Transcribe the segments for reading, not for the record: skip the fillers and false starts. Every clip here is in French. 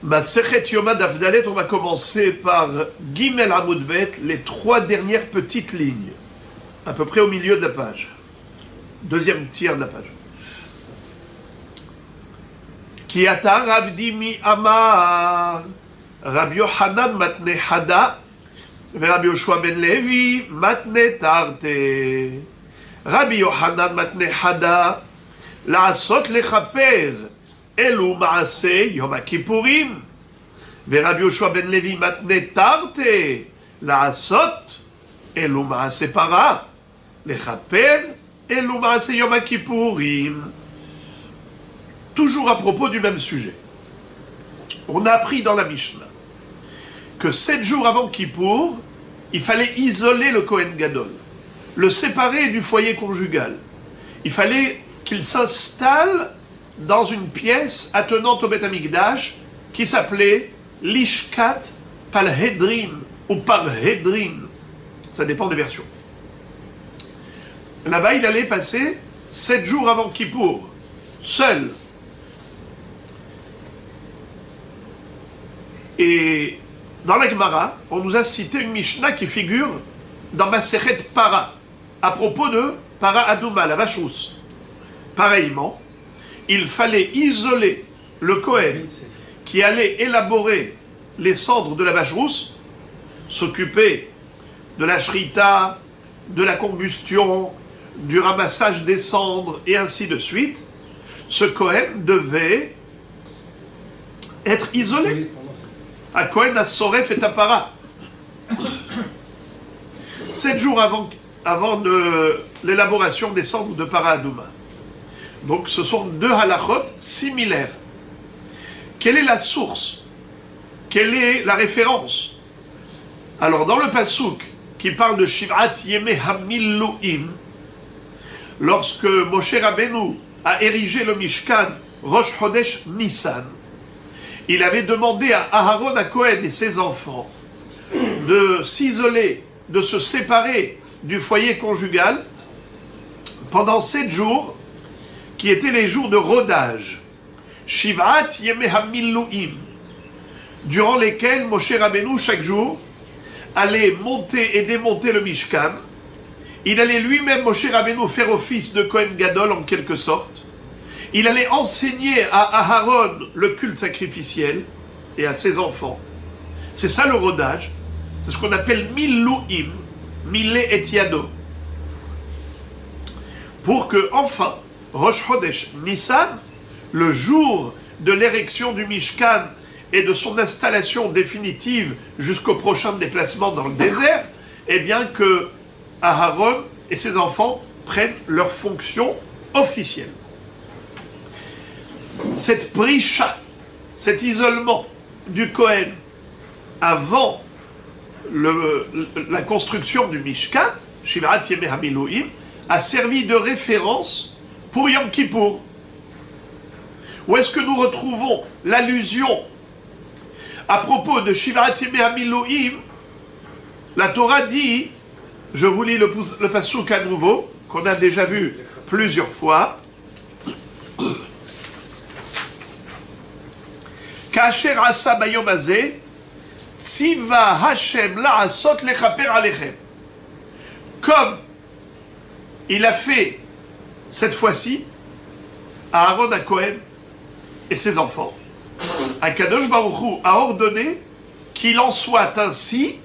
Masechet Yoma Dafdalet, on va commencer par Gimel Amud Bet, les 3 dernières petites lignes, à peu près au milieu de la page, deuxième tiers de la page. Ki ata Rav Dimi Amar, Rabbi Yochanan matne Hada, Rabbi Yoshua ben Levi matne Tarte. Rabbi Yochanan matne Hada, La'asot lechaper אלו מעשה יום הכיפורים, ורבי יהושע בן לוי מתנה תרתי לעשות אלו מעשה פרה, לכפר אלו מעשה יום הכיפורים. Toujours à propos du même sujet. On a appris dans la Mishnah que 7 jours avant Kippour, il fallait isoler le Kohen Gadol, le séparer du foyer conjugal. Il fallait qu'il s'installe dans une pièce attenante au Beth Amikdash qui s'appelait Lishkat Palhedrin ou Parhedrin. Ça dépend des versions. Là-bas, il allait passer 7 jours avant Kippour, seul. Et dans la Gemara, on nous a cité une Mishnah qui figure dans Masechet Para, à propos de Para Adouma, la vache rousse. Pareillement, il fallait isoler le Kohen qui allait élaborer les cendres de la vache rousse, s'occuper de la shrita, de la combustion, du ramassage des cendres et ainsi de suite. Ce Kohen devait être isolé. À Kohen as-Soref et Apara. 7 jours avant de l'élaboration des cendres de Para Adouma. Donc ce sont 2 halachot similaires. Quelle est la source? Quelle est la référence? Alors dans le Passouk qui parle de Shiv'at Yemei HaMilluim, lorsque Moshe Rabbeinu a érigé le Mishkan Rosh Chodesh Nissan, il avait demandé à Aharon à Kohen et ses enfants de s'isoler, de se séparer du foyer conjugal pendant 7 jours qui étaient les jours de rodage, Shiv'at Yemei HaMilluim, durant lesquels Moshe Rabbeinu, chaque jour, allait monter et démonter le Mishkan. Il allait lui-même, Moshe Rabbeinu, faire office de Kohen Gadol en quelque sorte. Il allait enseigner à Aharon le culte sacrificiel et à ses enfants. C'est ça le rodage. C'est ce qu'on appelle Milluim, Mille et Yado. Pour que, enfin, Rosh Chodesh Nissan, le jour de l'érection du Mishkan et de son installation définitive jusqu'au prochain déplacement dans le désert, eh bien que Aharon et ses enfants prennent leurs fonctions officielles. Cette prisha, cet isolement du Kohen avant la construction du Mishkan, Shiv'at Yemei HaMilluim, a servi de référence pour Yom Kippour. Où est-ce que nous retrouvons l'allusion à propos de Shiv'at Yemei HaMilluim? La Torah dit, je vous lis le passouk à nouveau, qu'on a déjà vu plusieurs fois. Kasher asa bayom hazeh, tziva Hashem la'asot lechaper alechem. Comme il a fait cette fois-ci à Aaron à Kohen et ses enfants, Akadosh Baruch Hu a ordonné qu'il en soit ainsi,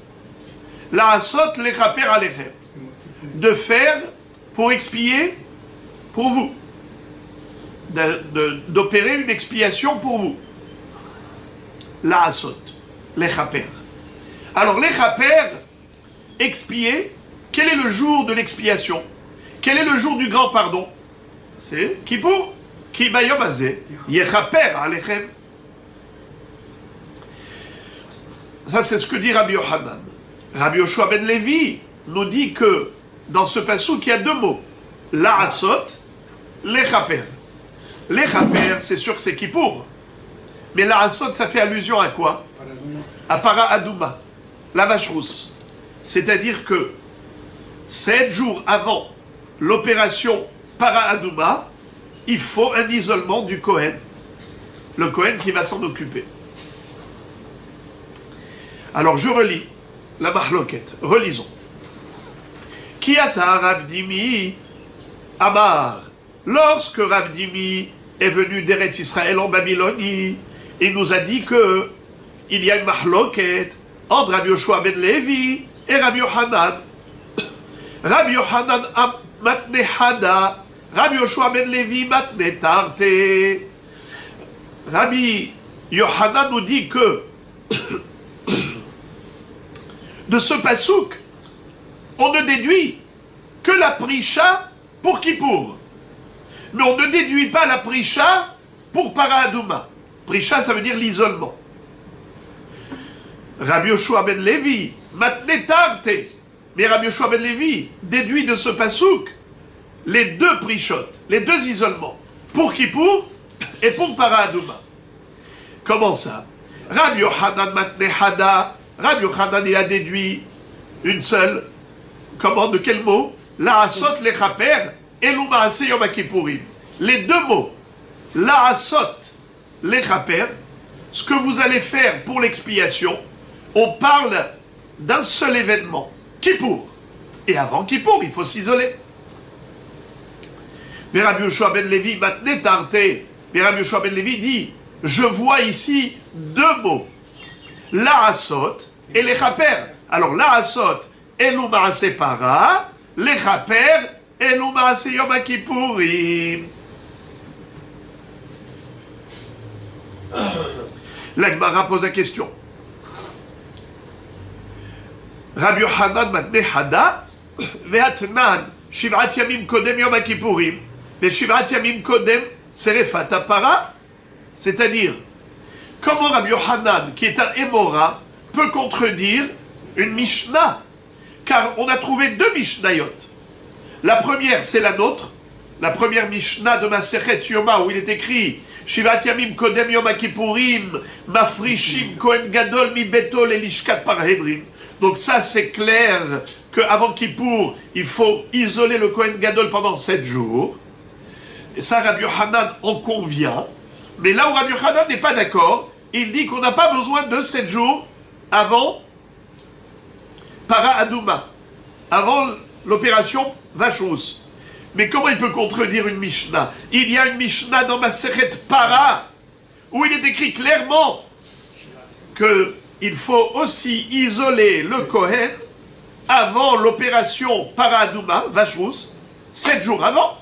la'asot lechaper alechem, de faire pour expier pour vous, d'opérer une expiation pour vous. La'asot, lechaper. Alors lechaper, expier, quel est le jour de l'expiation? Quel est le jour du grand pardon? C'est Kippour. Ki bayom hazeh yechaper alechem. Ça, c'est ce que dit Rabbi Yochanan. Rabbi Yoshua ben Levi nous dit que dans ce passouk, il y a 2 mots. La'asot, lechaper. Lechaper, c'est sûr que c'est Kippour. Mais la'asot, ça fait allusion à quoi? À Para Adouma, la vache rousse. C'est-à-dire que 7 jours avant l'opération Para Adouma, il faut un isolement du Kohen. Le Kohen qui va s'en occuper. Alors je relis la mahloket. Relisons. Kiata Rav Dimi Amar. Lorsque Rav Dimi est venu d'Eretz Israël en Babylonie, il nous a dit que il y a une mahloket entre Rabbi Yoshua ben Levi et Rabbi Yohanan. Rabbi Yohanan matne hada, Rabbi Yoshua ben Levi matne tarte. Rabbi Yohanan nous dit que de ce pasouk, on ne déduit que la prisha pour Kippour. Mais on ne déduit pas la prisha pour Paradouma. Prisha, ça veut dire l'isolement. Rabbi Yoshua ben Levi, matne tarte. Mais Rabbi Yoshua ben Levi déduit de ce pasouk les deux prishot, les deux isolements, pour Kippour et pour Paradouma. Comment ça? Rabbi Yohanan matne hada. Rabbi Yohanan, il a déduit une seule. Comment? De quel mot? La asot lechaper et l'umaase yom kippourim. Les deux mots. La asot lechaper, ce que vous allez faire pour l'expiation, on parle d'un seul événement, Kippour. Et avant Kippour, il faut s'isoler. Mais Rabbi Yoshua ben Levi matne tarte. Mais Rabbi Yoshua ben Levi dit, je vois ici deux mots. La asot et les chaper. Alors la asot et l'umaase para, les chaper et l'umaase yom kippourim. La Gemara pose la question. Rabbi Yohanan matne hada ve'atnan shiv'at yamim kodem yom kippourim ve'shiv'at yamim kodem serefat para. C'est-à-dire, comment Rabbi Yohanan, qui est un Émora, peut contredire une Mishnah? Car on a trouvé deux Mishnayot. La première, c'est la nôtre, la première Mishnah de Masechet Yoma, où il est écrit Shivat Yamim Kodem Yom Kippourim, Mafrishim Kohen Gadol Mi Betol Elishkat Parhedrin. Donc ça, c'est clair qu'avant Kippour, il faut isoler le Kohen Gadol pendant 7 jours. Et ça, Rabbi Yohanan en convient. Mais là où Rabbi Yohanan n'est pas d'accord, il dit qu'on n'a pas besoin de 7 jours avant Para Adouma, avant l'opération vache rousse. Mais comment il peut contredire une Mishnah? Il y a une Mishnah dans Masechet Para, où il est écrit clairement qu'il faut aussi isoler le Kohen avant l'opération Para Adouma, vache rousse, 7 jours avant.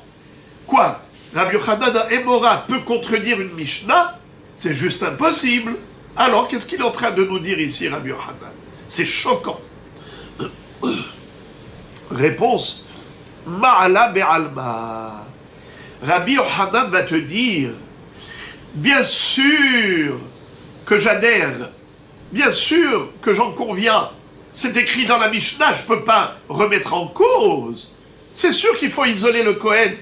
Quoi? Rabbi Yohanan Émora peut contredire une Mishnah? C'est juste impossible. Alors, qu'est-ce qu'il est en train de nous dire ici, Rabbi Yohanan? C'est choquant. Réponse, Ma'ala be'alma. Rabbi Yohanan va te dire, bien sûr que j'adhère, bien sûr que j'en conviens. C'est écrit dans la Mishnah, je ne peux pas remettre en cause. C'est sûr qu'il faut isoler le Kohen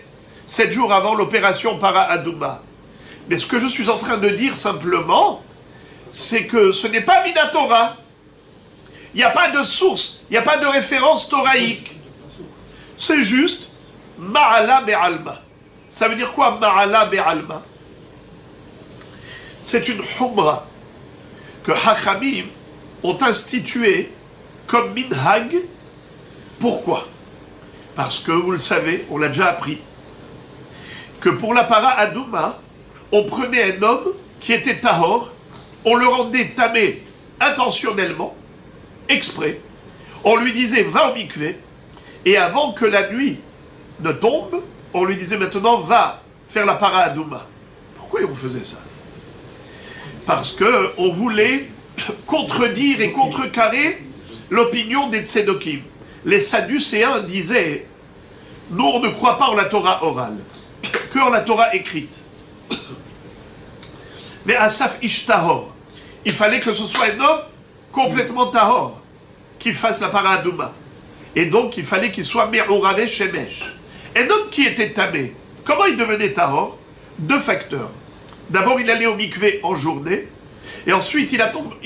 7 jours avant l'opération Para Adouma. Mais ce que je suis en train de dire simplement, c'est que ce n'est pas Minatora. Il n'y a pas de source, il n'y a pas de référence thoraïque. C'est juste Ma'ala be'alma. Ça veut dire quoi Ma'ala be'alma? C'est une humra que Hachamim ont instituée comme minhag. Pourquoi? Parce que, vous le savez, on l'a déjà appris, que pour la Para Adouma, on prenait un homme qui était tahor, on le rendait tamé intentionnellement, exprès, on lui disait va au mikvé, et avant que la nuit ne tombe, on lui disait maintenant va faire la Para Adouma. Pourquoi on faisait ça? Parce qu'on voulait contredire et contrecarrer l'opinion des Tzedokim. Les Sadducéens disaient nous on ne croit pas en la Torah orale, que en la Torah écrite. Mais Asaf Ishtahor, il fallait que ce soit un homme complètement tahor qui fasse la Para Adouma. Et donc il fallait qu'il soit Me'ourave Shemesh. Un homme qui était tamé, comment il devenait tahor? Deux facteurs. D'abord il allait au mikvé en journée, et ensuite il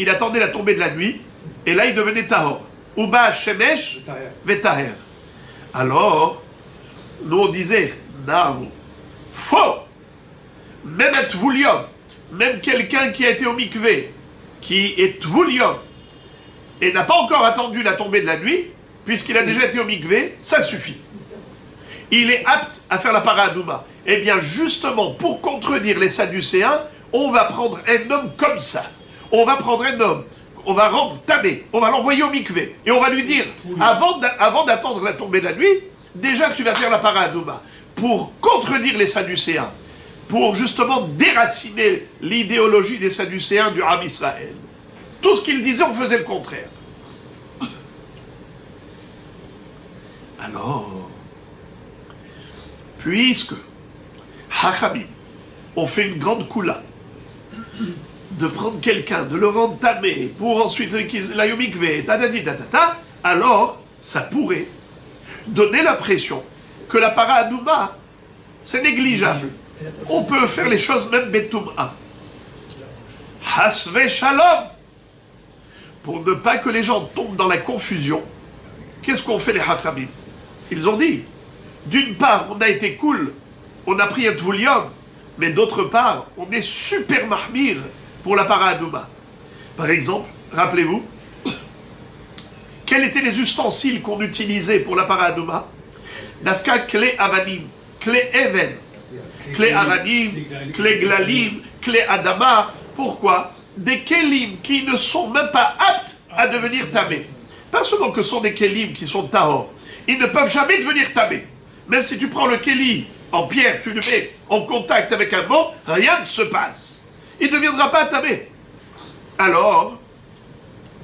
attendait la tombée de la nuit, et là il devenait tahor. Uba Shemesh Vetaher. Alors, nous on disait, non, faux. Même un Tvoulium, même quelqu'un qui a été au mikvé, qui est Tvoulium, et n'a pas encore attendu la tombée de la nuit, puisqu'il a déjà été au mikvé, ça suffit. Il est apte à faire la paradouma. Eh bien, justement, pour contredire les Sadducéens, on va prendre un homme comme ça. On va prendre un homme, on va rendre tamé, on va l'envoyer au mikvé, et on va lui dire, avant d'attendre la tombée de la nuit, déjà tu vas faire la paradouma. Pour contredire les Sadducéens, pour justement déraciner l'idéologie des Sadducéens du Ham Israël. Tout ce qu'ils disaient, on faisait le contraire. Alors, puisque Hachamim ont fait une grande koula de prendre quelqu'un, de le rendre tamé, pour ensuite la yomikvé, alors ça pourrait donner l'impression que la paradouma, c'est négligeable. On peut faire les choses même betoum'a. Hasve shalom. Pour ne pas que les gens tombent dans la confusion, qu'est-ce qu'ont fait les Hachamim? Ils ont dit, d'une part, on a été cool, on a pris un tvoulium, mais d'autre part, on est super mahmir pour la paradouma. Par exemple, rappelez-vous, quels étaient les ustensiles qu'on utilisait pour la paradouma? Nafka clé avanim, clé even, clé avanim, clé glalim, clé adama. Pourquoi? Des kélim qui ne sont même pas aptes à devenir tamés. Pas seulement que ce sont des kélim qui sont tahor, ils ne peuvent jamais devenir tamés. Même si tu prends le kéli en pierre, tu le mets en contact avec un mot, rien ne se passe. Il ne deviendra pas tamé. Alors,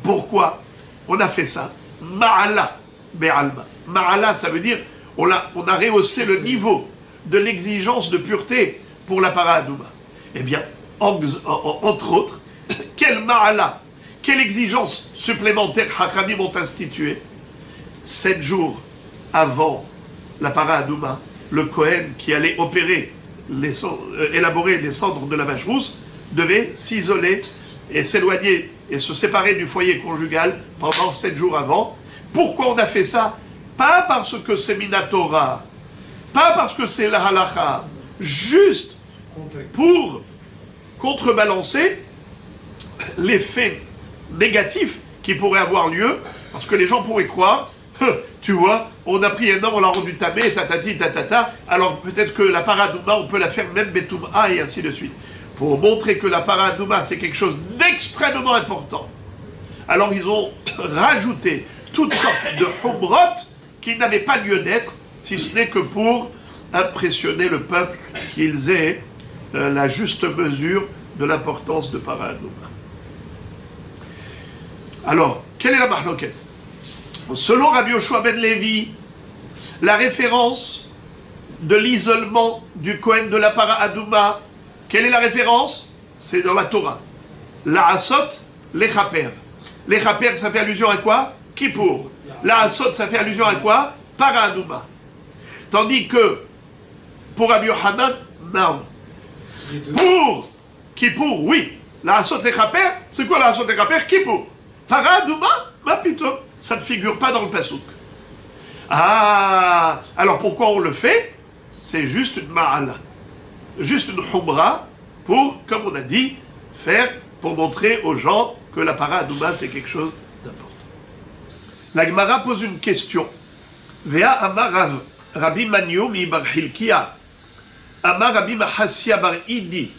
pourquoi on a fait ça? Ma'ala, be'alma. Ma'ala, ça veut dire on a rehaussé le niveau de l'exigence de pureté pour la paradouma. Eh bien, entre autres, quelle ma'ala, quelle exigence supplémentaire Hachamim ont instituée? 7 jours avant la paradouma, le Kohen qui allait élaborer les cendres de la vache rousse devait s'isoler et s'éloigner et se séparer du foyer conjugal pendant 7 jours avant. Pourquoi on a fait ça? Pas parce que c'est Minatora, pas parce que c'est la halacha, juste pour contrebalancer l'effet négatif qui pourrait avoir lieu, parce que les gens pourraient croire, tu vois, on a pris un homme, on l'a rendu tamé, tatati, tatata, alors peut-être que la paradouma, on peut la faire même betoum'a et ainsi de suite. Pour montrer que la paradouma, c'est quelque chose d'extrêmement important. Alors ils ont rajouté toutes sortes de humrot qui n'avaient pas lieu d'être, si ce n'est que pour impressionner le peuple, qu'ils aient la juste mesure de l'importance de paradouma. Alors, quelle est la mahloket? Selon Rabbi Yoshua ben Levi, la référence de l'isolement du Kohen de la paradouma, quelle est la référence? C'est dans la Torah. La asot, l'echaper. L'echaper, ça fait allusion à quoi? Kippour. La asot, ça fait allusion à quoi? Paradouma. Tandis que, pour Rabbi Yohanan, non. Pour Kippour, oui. La asot, l'echaper, c'est quoi la asot, l'echaper? Kippour. Paradouma, ma plutôt, ça ne figure pas dans le pasouk. Ah, alors pourquoi on le fait? C'est juste une ma'ala, juste une humra pour, comme on a dit, faire, pour montrer aux gens que la paradouma c'est quelque chose d'important. La Gemara pose une question. Vea amar Rabbi Maniomi bar Hilkia, amar Rabbi Mahassia bar Idi,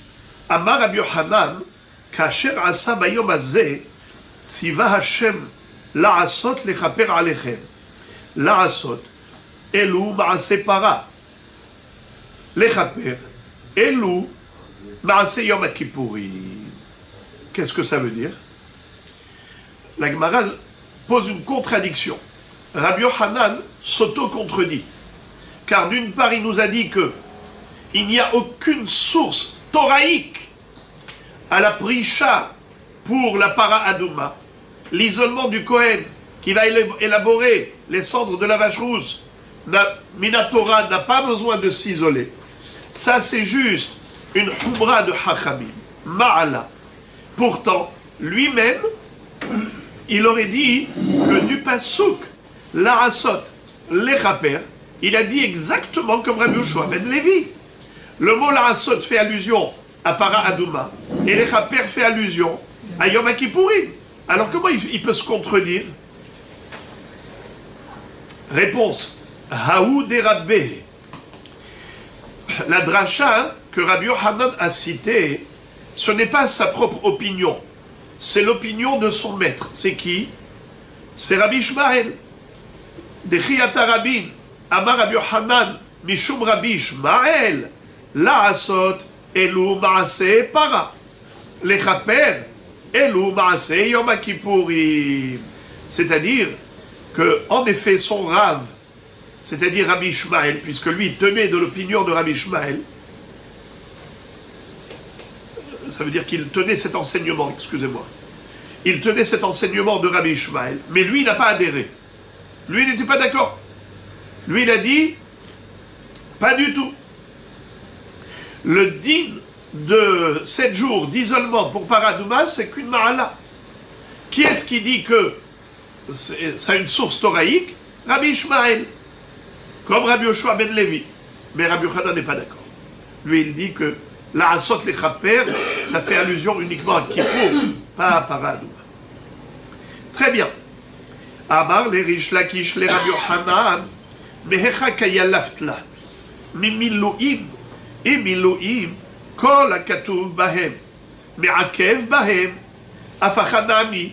amar Rabbi Yohanan, kasher asa bayom hazeh, ציווה השם לעשות לכפר עליכם. לעשות, אלו מעשה פרה. לכפר, אלו מעשה יום הכיפורים. Qu'est-ce que ça veut dire? La Gemara pose une contradiction. Rabbi Yohanan s'auto-contredit. Car d'une part, il nous a dit que il n'y a aucune source thoraïque à la prisha pour la para-adouma, l'isolement du Kohen qui va élaborer les cendres de la vache rousse, Minatora n'a pas besoin de s'isoler. Ça, c'est juste une humra de Hachamim, Ma'ala. Pourtant, lui-même, il aurait dit que du pasouk, l'Arasot, l'Echaper, il a dit exactement comme Rabbi Yoshua ben Levi. Le mot l'Arasot fait allusion à para-adouma, et l'Echaper fait allusion à Yom Kippourim. Alors comment il peut se contredire? Réponse. Haou de Rabbe. La dracha que Rabbi Yochanan a citée, ce n'est pas sa propre opinion. C'est l'opinion de son maître. C'est qui? C'est Rabbi Ishmael. Dechiyata Rabin. Amar Rabbi Yochanan. Mishum Rabbi Ishmael. La asot. Elu maase para. Lechaper. Elu maase yom kippourim. C'est-à-dire que, en effet, son rave, c'est-à-dire Rabbi Ishmael, puisque lui tenait de l'opinion de Rabbi Ishmael, ça veut dire qu'il tenait cet enseignement, excusez-moi. Il tenait cet enseignement de Rabbi Ishmael, mais lui, il n'a pas adhéré. Lui, il n'était pas d'accord. Lui, il a dit, pas du tout. Le din de 7 jours d'isolement pour Paradouma, c'est qu'une ma'ala. Qui est-ce qui dit que ça a une source thoraïque? Rabbi Ishmael. Comme Rabbi Yoshua ben Levi. Mais Rabbi Yochanan n'est pas d'accord. Lui, il dit que la asot les chaper, ça fait allusion uniquement à Kippour, pas à Paradouma. Très bien. Amar le Rish Lakish le Rabbi Yochanan, mehecha kayalaftla, mimiluim, et miluim, kol hakatuv bahem, me'akev bahem, afachanami,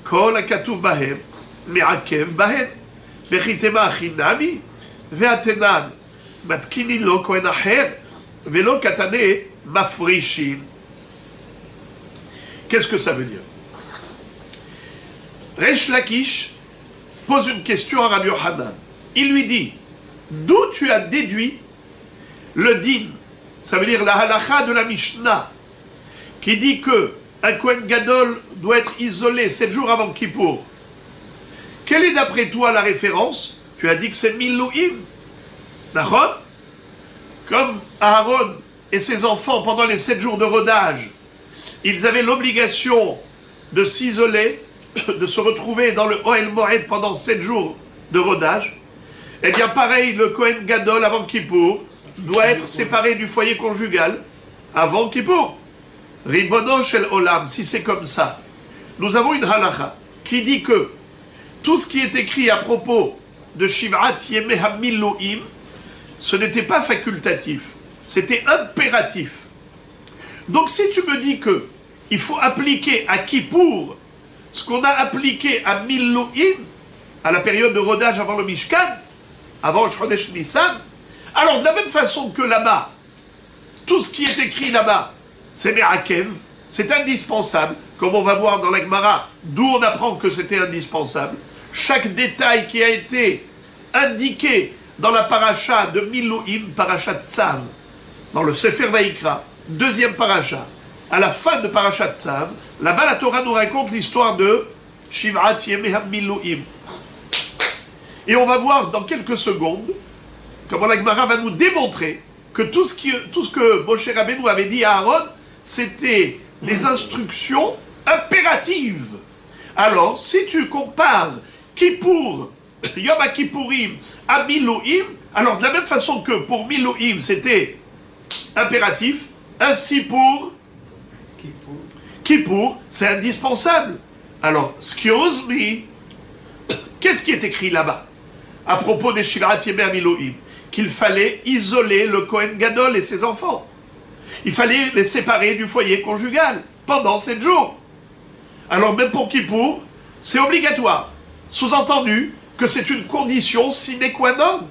kol hakatuv bahem, me'akev bahem, vechitema achinami, ve'atenan, matkini lo kohen acher, velo katane mafrishin. Qu'est-ce que ça veut dire? Resh Lakish pose une question à Rabbi Yochanan. Il lui dit, d'où tu as déduit le din, ça veut dire la halacha de la Mishnah, qui dit que un Kohen Gadol doit être isolé 7 jours avant Kippour. Quelle est d'après toi la référence? Tu as dit que c'est Milouim. D'accord? Comme Aaron et ses enfants, pendant les 7 jours de rodage, ils avaient l'obligation de s'isoler, de se retrouver dans le Ohel Moed pendant 7 jours de rodage. Eh bien, pareil, le Kohen Gadol avant Kippour doit être séparé du foyer conjugal avant Kippour. Ribono shel Olam, si c'est comme ça, nous avons une halacha qui dit que tout ce qui est écrit à propos de Shiv'at Yemei HaMiluim, ce n'était pas facultatif, c'était impératif. Donc si tu me dis que il faut appliquer à Kippour ce qu'on a appliqué à Miluim, à la période de rodage avant le Mishkan, avant Chodesh Nissan, alors de la même façon que là-bas, tout ce qui est écrit là-bas, c'est Me'akev, c'est indispensable, comme on va voir dans la Gemara, d'où on apprend que c'était indispensable. Chaque détail qui a été indiqué dans la paracha de Miluim, paracha Tzav, dans le Sefer Vaïkra, deuxième paracha, à la fin de paracha Tzav, là-bas la Torah nous raconte l'histoire de Shiv'at Yemei HaMiluim. Et on va voir dans quelques secondes comment la Gemara va nous démontrer que tout ce que Moshe Rabbeinu avait dit à Aaron, c'était des instructions impératives. Alors, si tu compares Kippour, Yom HaKippourim à Miluim, alors de la même façon que pour Miluim, c'était impératif, ainsi pour Kippour, c'est indispensable. Alors, excuse me, qu'est-ce qui est écrit là-bas à propos des Shiv'at Yemei HaMiluim? Qu'il fallait isoler le Kohen Gadol et ses enfants. Il fallait les séparer du foyer conjugal pendant 7 jours. Alors même pour Kippour, c'est obligatoire. Sous-entendu que c'est une condition sine qua non.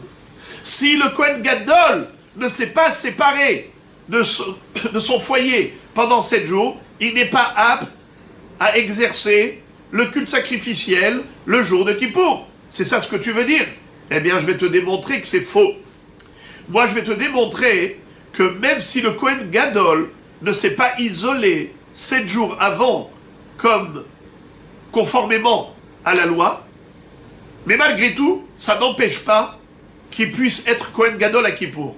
Si le Kohen Gadol ne s'est pas séparé de son foyer pendant 7 jours, il n'est pas apte à exercer le culte sacrificiel le jour de Kippour. C'est ça ce que tu veux dire? Eh bien, je vais te démontrer que c'est faux. Moi, je vais te démontrer que même si le Kohen Gadol ne s'est pas isolé 7 jours avant, comme conformément à la loi, mais malgré tout, ça n'empêche pas qu'il puisse être Kohen Gadol à Kippour.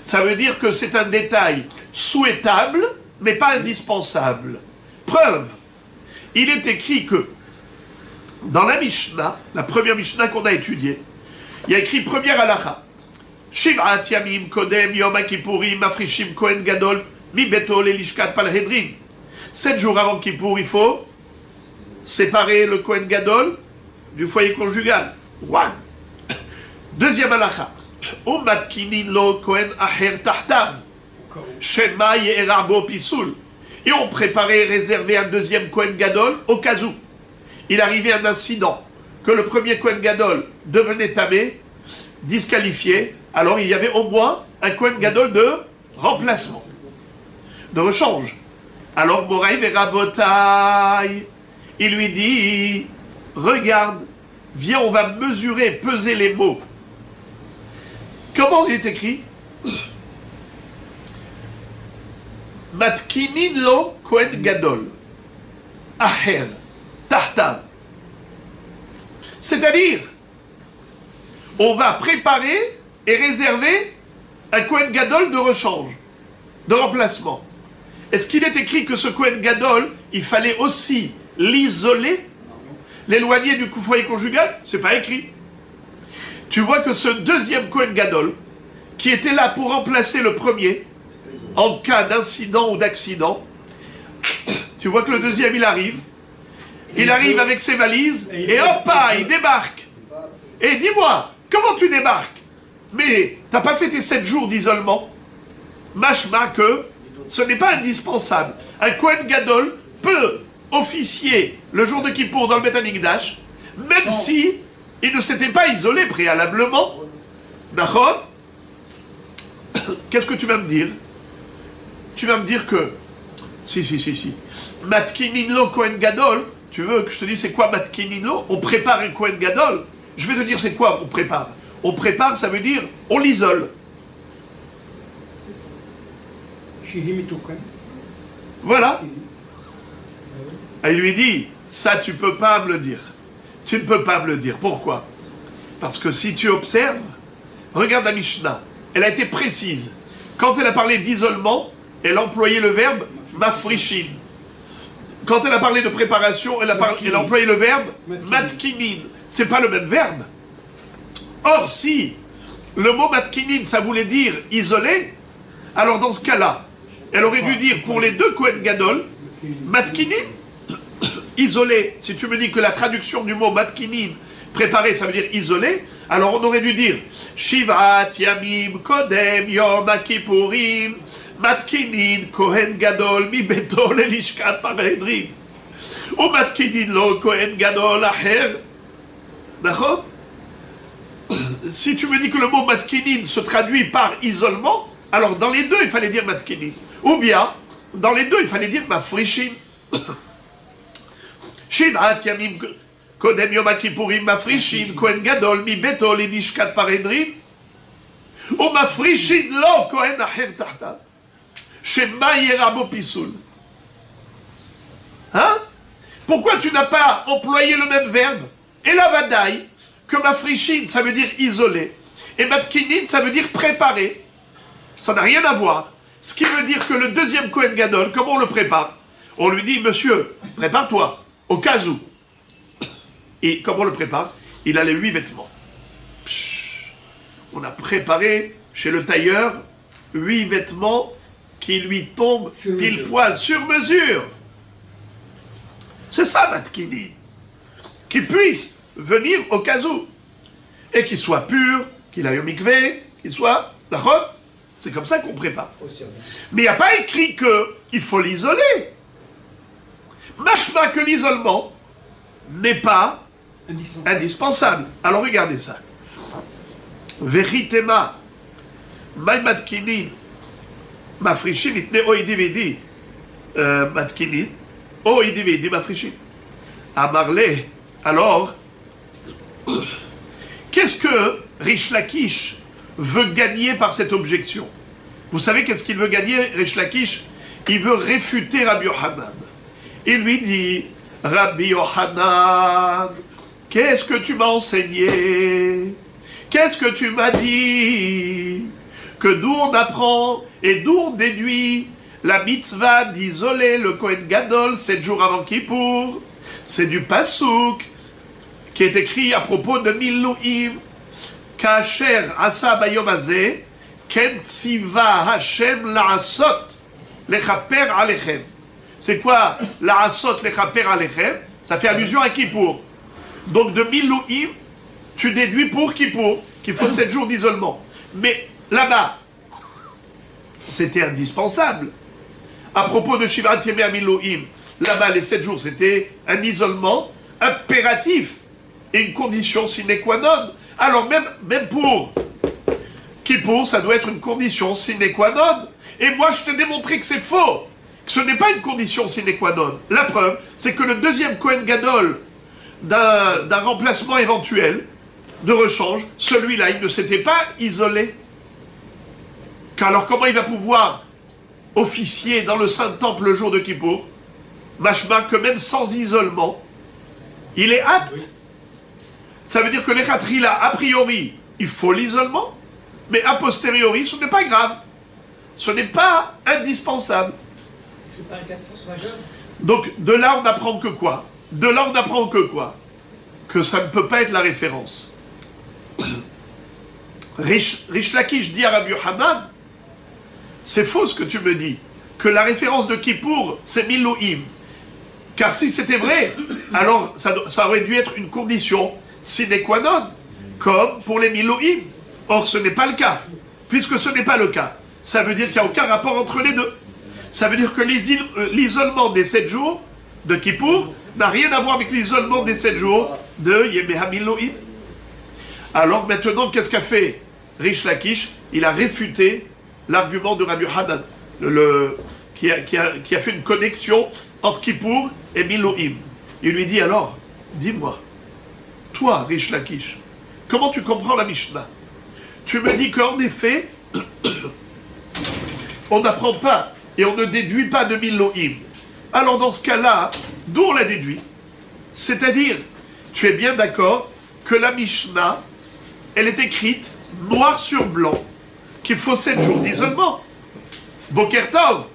Ça veut dire que c'est un détail souhaitable, mais pas indispensable. Preuve, il est écrit que dans la Mishnah, la première Mishnah qu'on a étudiée, il y a écrit première halacha. Shiv'at yamim kodem yom HaKippourim mafrishim Kohen Gadol mi beto lelishkat palhedrin. 7 jours avant Kippour, il faut séparer le Kohen Gadol du foyer conjugal. One. Deuxième halakha. Umatkinin lo Kohen acher tahtav. Shema ye'erabo pisul. Et on préparait et réservait un deuxième Kohen Gadol au cas où il arrivait un incident, que le premier Kohen Gadol devenait tamé, disqualifié, alors il y avait au moins un Kohen Gadol de remplacement, de rechange. Alors Moraï Verabotai, il lui dit, regarde, viens, on va mesurer, peser les mots. Comment il est écrit? Matkinin lo Kohen Gadol, Aher, Tahtav. C'est-à-dire, on va préparer et réserver un Kohen Gadol de rechange, de remplacement. Est-ce qu'il est écrit que ce Kohen Gadol, il fallait aussi l'isoler, l'éloigner du foyer conjugal? C'est pas écrit. Tu vois que ce deuxième Kohen Gadol, qui était là pour remplacer le premier, en cas d'incident ou d'accident, tu vois que le deuxième, il arrive avec ses valises, et hop, il débarque. Et dis-moi, comment tu débarques? Mais t'as pas fait tes 7 jours d'isolement? Machma que ce n'est pas indispensable. Un Kohen Gadol peut officier le jour de Kippour dans le Beth Amikdash, même si il ne s'était pas isolé préalablement. D'accord? Qu'est-ce que tu vas me dire? Tu vas me dire que si. Matkinin lo Kohen Gadol, tu veux que je te dise c'est quoi Matkinin lo? On prépare un Kohen Gadol. Je vais te dire c'est quoi on prépare. On prépare, ça veut dire on l'isole. Voilà. Et il lui dit, ça tu peux pas me le dire. Tu ne peux pas me le dire. Pourquoi? Parce que si tu observes, regarde la Mishnah, elle a été précise. Quand elle a parlé d'isolement, elle a employé le verbe mafrishin. Quand elle a parlé de préparation, elle a employé le verbe matkinin. C'est pas le même verbe. Or, si le mot matkinin, ça voulait dire isolé, alors dans ce cas-là, elle aurait dû dire pour les deux Kohen Gadol, matkinin, isolé. Si tu me dis que la traduction du mot matkinin, préparé, ça veut dire isolé, alors on aurait dû dire Shivat Yamim Kodem Yom Kippurim Matkinin Kohen Gadol Mi Beto Lelishkat Paredrin ou Matkinin Lo Kohen Gadol Aher. D'accord? Si tu me dis que le mot Matkinin se traduit par isolement, alors dans les deux il fallait dire Matkinin. Ou bien, dans les deux il fallait dire Mafrishin. Shivat Yamim Kodem Yom Kippurim Mafrishin Kohen Gadol Mi Beto Lelishkat Paredrin ou Mafrishin Lo Kohen Aher Tahta. Shema Yerabo Pisul. Hein? Pourquoi tu n'as pas employé le même verbe? Et la vadaï, que mafrishin, ça veut dire isoler. Et matkinin, ça veut dire préparer. Ça n'a rien à voir. Ce qui veut dire que le deuxième Kohen Gadol, comment on le prépare? On lui dit, monsieur, prépare-toi, au cas où. Et comment on le prépare? Il a les 8 vêtements. Psh, on a préparé chez le tailleur 8 vêtements qui lui tombent pile poil, sur mesure. C'est ça, matkinin. Qu'il puisse venir au cas où. Et qu'il soit pur, qu'il aille au mikvé, qu'il soit... D'accord? C'est comme ça qu'on prépare. Mais il n'y a pas écrit qu'il faut l'isoler. Machma que l'isolement n'est pas indispensable. Alors regardez ça. Veritema, matkinin, mafrishin, itne oidividi, matkinin, oidividi, mafrishin. Amarle, alors, qu'est-ce que Rish Lakish veut gagner par cette objection? Vous savez qu'est-ce qu'il veut gagner, Rish Lakish? Il veut réfuter Rabbi Yohanan. Il lui dit, Rabbi Yohanan, qu'est-ce que tu m'as enseigné? Qu'est-ce que tu m'as dit? Que d'où on apprend et d'où on déduit la mitzvah d'isoler le Kohen Gadol 7 jours avant Kippour. C'est du Passouk qui est écrit à propos de Milouim. Kasher asa bayom hazeh, ken tziva Hashem la'asot lechaper alechem. C'est quoi la'asot lechaper alechem? Ça fait allusion à Kippour. Donc de Milouim, tu déduis pour Kippour qu'il faut 7 jours d'isolement. Mais là-bas, c'était indispensable. À propos de Shivat Yemei Milouim, là-bas, les 7 jours, c'était un isolement impératif et une condition sine qua non. Alors même pour Kippour, ça doit être une condition sine qua non. Et moi, je t'ai démontré que c'est faux, que ce n'est pas une condition sine qua non. La preuve, c'est que le deuxième Kohen Gadol d'un remplacement éventuel, de rechange, celui-là, il ne s'était pas isolé. Car alors, comment il va pouvoir officier dans le Saint-Temple le jour de Kippour? Machma que même sans isolement, il est apte. Ça veut dire que l'Echatrila, a priori, il faut l'isolement, mais a posteriori, ce n'est pas grave. Ce n'est pas indispensable. C'est pas un cas de force majeure. Donc, de là, on n'apprend que quoi? De là, on n'apprend que quoi? Que ça ne peut pas être la référence. Rish Lakish dit à Rabbi Yochanan, c'est faux ce que tu me dis, que la référence de Kippour, c'est Milouim. Car si c'était vrai, alors ça aurait dû être une condition sine qua non, comme pour les Milouim. Or, ce n'est pas le cas. Puisque ce n'est pas le cas, ça veut dire qu'il n'y a aucun rapport entre les deux. Ça veut dire que l'isolement des 7 jours de Kippour n'a rien à voir avec l'isolement des 7 jours de Yemei HaMilouim. Alors maintenant, qu'est-ce qu'a fait Rish Lakish? Il a réfuté l'argument de Rabbi Yochanan, qui a fait une connexion entre Kippour et Milouim. Il lui dit alors, dis-moi, toi, Rish Lakish, comment tu comprends la Mishnah? Tu me dis qu'en effet, on n'apprend pas et on ne déduit pas de Milouim. Alors dans ce cas-là, d'où on la déduit? C'est-à-dire, tu es bien d'accord que la Mishnah, elle est écrite noir sur blanc, qu'il faut 7 jours d'isolement. Boker Tov,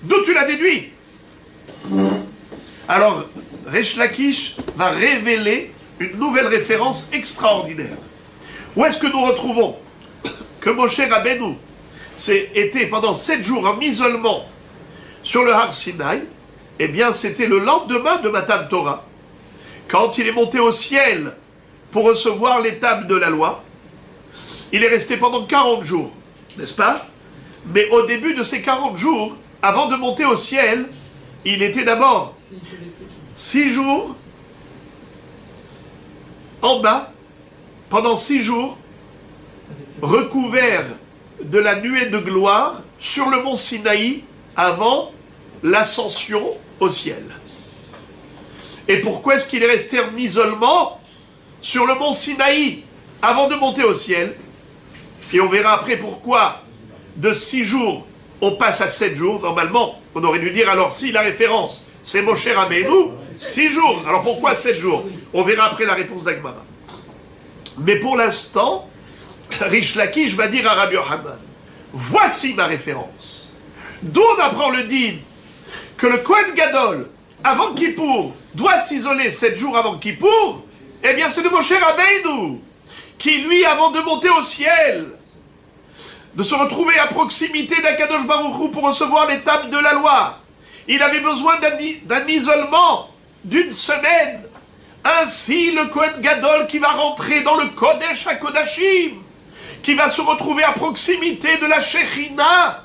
d'où tu l'as déduit? Alors, Rish Lakish va révéler une nouvelle référence extraordinaire. Où est-ce que nous retrouvons que Moshe Rabbeinu était pendant 7 jours en isolement sur le Har Sinaï? Eh bien, c'était le lendemain de Matan Torah, quand il est monté au ciel pour recevoir les tables de la loi. Il est resté pendant 40 jours, n'est-ce pas? Mais au début de ces 40 jours, avant de monter au ciel, il était d'abord 6 jours en bas, pendant 6 jours, recouvert de la nuée de gloire sur le mont Sinaï avant l'ascension au ciel. Et pourquoi est-ce qu'il est resté en isolement sur le mont Sinaï avant de monter au ciel? Et on verra après pourquoi de 6 jours on passe à 7 jours. Normalement, on aurait dû dire alors si la référence c'est Moshe Rabbeinu, 6 jours. Alors pourquoi 7 jours? On verra après la réponse d'Agmara. Mais pour l'instant, Rish Lakish va dire à Rabbi Yochanan, voici ma référence. D'où on apprend le din que le Kohen Gadol, avant Kippour, doit s'isoler 7 jours avant Kippour. Eh bien c'est de Moshe Rabbeinu, qui lui, avant de monter au ciel, de se retrouver à proximité d'Akadosh Baruch Hu pour recevoir les tables de la loi, il avait besoin d'un isolement d'une semaine. Ainsi, le Kohen Gadol qui va rentrer dans le Kodesh HaKodashim, qui va se retrouver à proximité de la Shekhinah,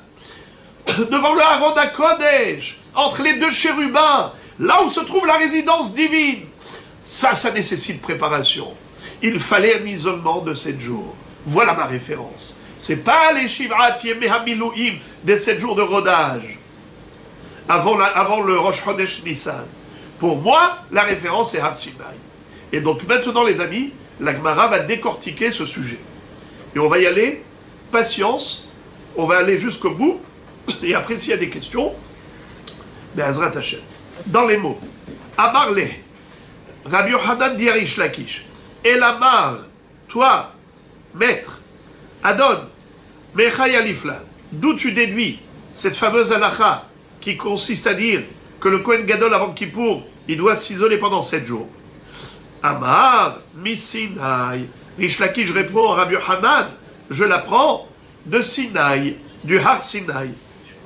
devant le Haron HaKodesh, entre les 2 chérubins, là où se trouve la résidence divine. Ça nécessite préparation. Il fallait un isolement de 7 jours. Voilà ma référence. C'est pas les Shivrat Yemei HaMilouim des 7 jours de rodage, avant le Rosh Chodesh Nissan. Pour moi, la référence est Har Sinaï. Et donc maintenant, les amis, la Gemara va décortiquer ce sujet. Et on va y aller, patience, on va aller jusqu'au bout, et après, s'il y a des questions, Be'ezrat Hashem. Dans les mots, Amarle, Rabbi Yochanan dit à Rish Lakish, Elamar, toi, maître, Adon, Mechai Alifla, d'où tu déduis cette fameuse halakha qui consiste à dire que le Kohen Gadol avant Kippour, il doit s'isoler pendant 7 jours. Amar, Misinaï. Rish Lakish répond à Rabbi Yochanan, je l'apprends de Sinaï, du Har Sinaï.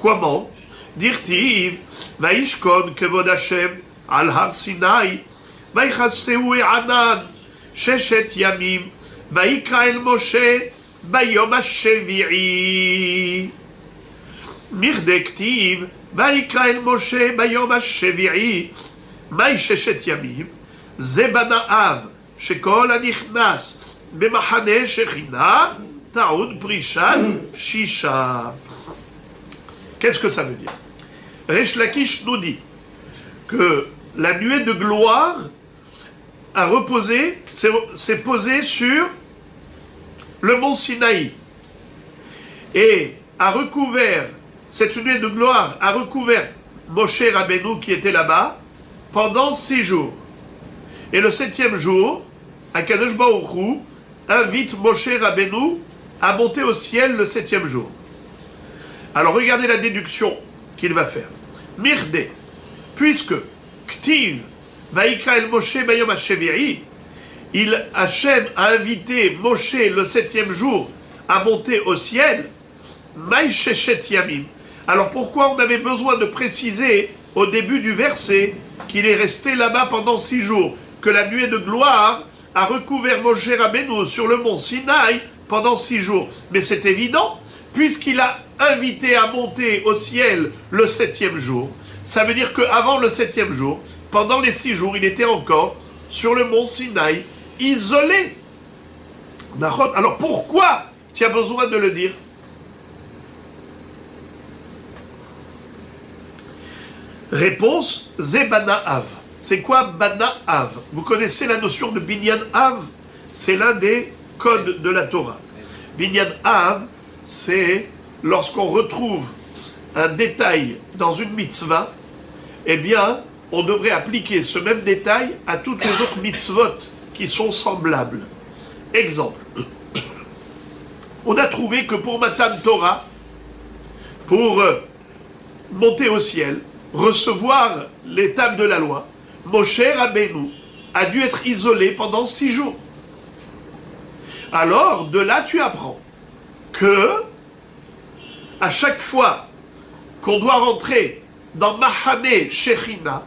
Comment? Dirtiv, Vaishkon Kevod Hashem al Har Sinaï, ויכסהו ענן ששת ימים, ויקרא אל משה ביום השביעי. מכדי כתיב, ויקרא אל משה ביום השביעי, מהי ששת ימים? זה בנאיו, שכל הנכנס במחנה שכינה, טעון פרישת שישה. Qu'est-ce que ça veut dire? Resh Lakish nous dit que la nuée de gloire a reposé, s'est posée sur le mont Sinaï et a recouvert, cette nuée de gloire a recouvert Moshe Rabbeinu qui était là-bas pendant 6 jours. Et le 7e jour, Akadosh Baruch Hu invite Moshe Rabbeinu à monter au ciel le 7e jour. Alors regardez la déduction qu'il va faire. Mirde, puisque Ktiv Vaikra el Moshe Bayom HaShevi'i, Hachem a invité Moshe le 7e jour à monter au ciel, Maï Sheshet Yamim. Alors pourquoi on avait besoin de préciser au début du verset qu'il est resté là-bas pendant 6 jours, que la nuée de gloire a recouvert Moshe Rabbeinu sur le mont Sinaï pendant 6 jours. Mais c'est évident, puisqu'il a invité à monter au ciel le 7e jour, ça veut dire qu'avant le 7e jour, pendant les 6 jours, il était encore sur le mont Sinaï, isolé. Alors pourquoi tu as besoin de le dire? Réponse, Zebana Av. C'est quoi Bana Av? Vous connaissez la notion de Binyan Av? C'est l'un des codes de la Torah. Binyan Av, c'est lorsqu'on retrouve un détail dans une mitzvah, eh bien, on devrait appliquer ce même détail à toutes les autres mitzvot qui sont semblables. Exemple, on a trouvé que pour Matan Torah, pour monter au ciel, recevoir les tables de la loi, Moshe Rabbeinu a dû être isolé pendant 6 jours. Alors, de là, tu apprends que à chaque fois qu'on doit rentrer dans Mahane Shechina,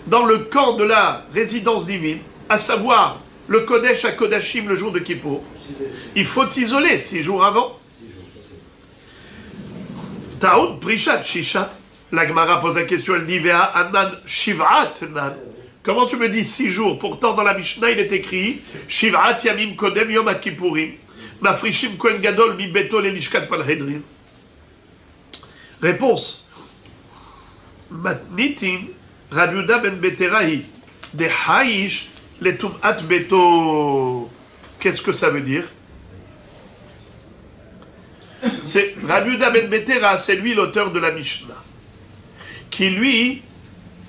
dans le camp de la résidence divine, à savoir le Kodesh à Kodashim le jour de Kippour, il faut isoler 6 jours avant. Taoud Prishat Shisha. La Gemara pose la question, elle dit Vea Anan Shiv'at Nan. Comment tu me dis 6 jours? Pourtant dans la Mishnah il est écrit Shiv'at Yamim Kodem Yom HaKippurim Mafrishim Kohen Gadol Mi Beto Lelishkat Palhedrin. Réponse. Matnitin Rabbi Yehuda ben Beterahi de Haïsh le Tum'at Beto. Qu'est-ce que ça veut dire? C'est Rabbi Yehuda ben Betera, c'est lui l'auteur de la Mishnah, qui lui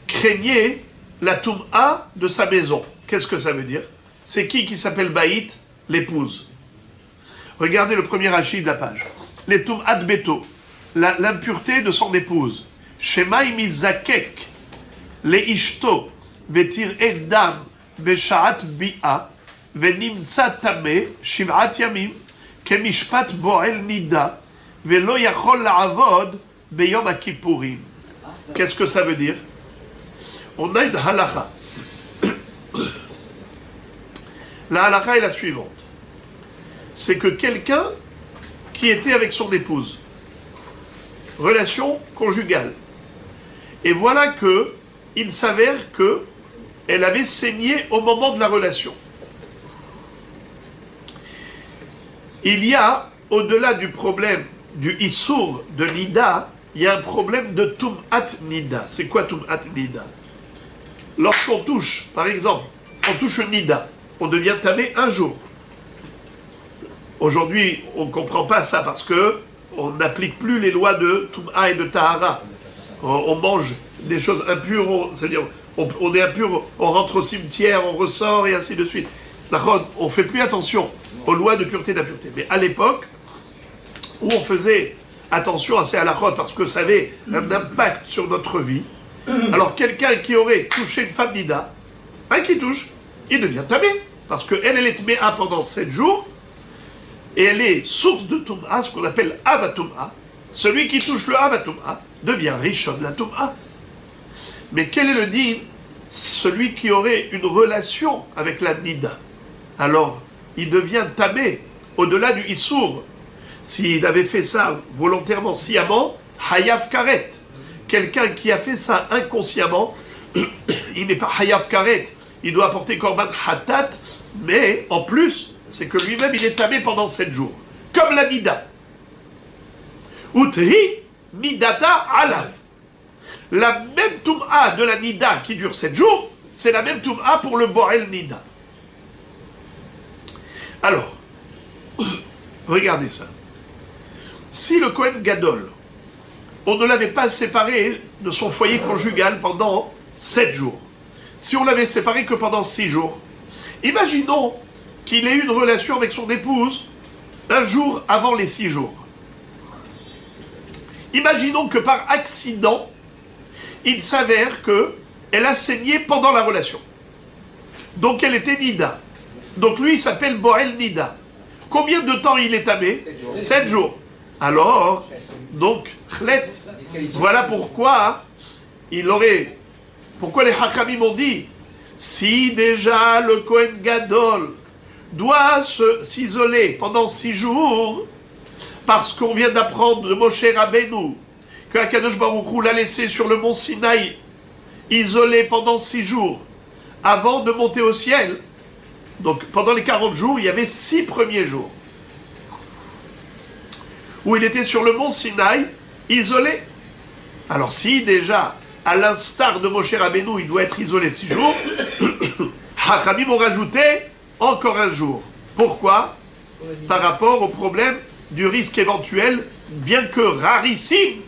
craignait la Tum'a de sa maison. Qu'est-ce que ça veut dire? C'est qui s'appelle Baït? L'épouse. Regardez le premier hachis de la page. Les Tum'at Beto, l'impureté de son épouse. Shemaï mizakek le ishto vetir edam beshaat bi'a venimtsa tame shiv'at yamim kemishpat bo'el nida velo yachol la'avod beyom ha'kippurim. Qu'est-ce que ça veut dire? On a une halakha. La halakha est la suivante. C'est que quelqu'un qui était avec son épouse, relation conjugale, et voilà que il s'avère que elle avait saigné au moment de la relation. Il y a, au-delà du problème du Issour de Nida, il y a un problème de Tum'at Nida. C'est quoi Tum'at Nida? Lorsqu'on touche, par exemple, on touche une Nida, on devient tamé un jour. Aujourd'hui, on ne comprend pas ça parce que on n'applique plus les lois de Tum'a et de Tahara. On mange des choses impures, c'est-à-dire on est impur, on rentre au cimetière, on ressort et ainsi de suite. On ne fait plus attention aux lois de pureté et d'impureté. Mais à l'époque, où on faisait attention à ces halachot parce que ça avait un impact sur notre vie, alors quelqu'un qui aurait touché une femme nida, qui touche, il devient tamé. Parce qu'elle est tméa pendant 7 jours, et elle est source de Tum'a, ce qu'on appelle Avatum'a. Celui qui touche le Avatum'a devient Rishon la Tum'a. Mais quel est le din celui qui aurait une relation avec la nida, alors il devient tamé au-delà du issour. S'il avait fait ça volontairement, sciemment, hayav karet. Quelqu'un qui a fait ça inconsciemment, il n'est pas hayav karet, il doit apporter korban hatat, mais en plus, c'est que lui-même il est tamé pendant 7 jours. Comme la nida. Utri nidata alav. La même toum'a de la nida qui dure 7 jours, c'est la même toum'a pour le boel nida. Alors, regardez ça. Si le Kohen Gadol, on ne l'avait pas séparé de son foyer conjugal pendant 7 jours, si on l'avait séparé que pendant 6 jours, imaginons qu'il ait eu une relation avec son épouse un jour avant les 6 jours. Imaginons que par accident, il s'avère qu'elle a saigné pendant la relation. Donc elle était Nida. Donc lui, il s'appelle Boel Nida. Combien de temps il est tamé? 7 jours. Alors, donc, Khlet, voilà pourquoi pourquoi les Hachamim ont dit, si déjà le Kohen Gadol doit s'isoler pendant 6 jours, parce qu'on vient d'apprendre de Moshe Rabbeinu, que Akadosh Baruch Hu l'a laissé sur le mont Sinaï, isolé pendant 6 jours, avant de monter au ciel. Donc pendant les 40 jours, il y avait 6 premiers jours, où il était sur le mont Sinaï, isolé. Alors si déjà, à l'instar de Moshe Rabbeinu, il doit être isolé 6 jours, Hachamim ont rajouté encore un jour. Pourquoi? Par rapport au problème du risque éventuel, bien que rarissime,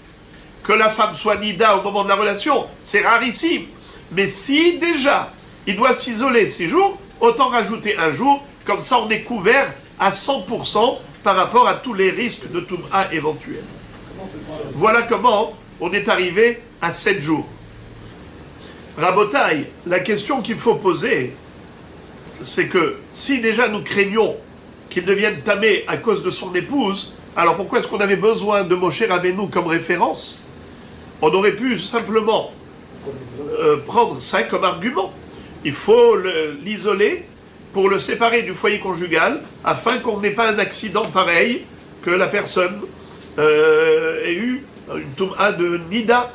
que la femme soit nida au moment de la relation, c'est rarissime. Mais si déjà, il doit s'isoler 6 jours, autant rajouter un jour, comme ça on est couvert à 100% par rapport à tous les risques de Toum'a éventuels. Voilà comment on est arrivé à 7 jours. Rabotaï, la question qu'il faut poser, c'est que si déjà nous craignons qu'il devienne tamé à cause de son épouse, alors pourquoi est-ce qu'on avait besoin de Moshe Rabbeinu comme référence? On aurait pu simplement prendre ça comme argument. Il faut l'isoler pour le séparer du foyer conjugal, afin qu'on n'ait pas un accident pareil, que la personne ait eu une toum'a de Nida.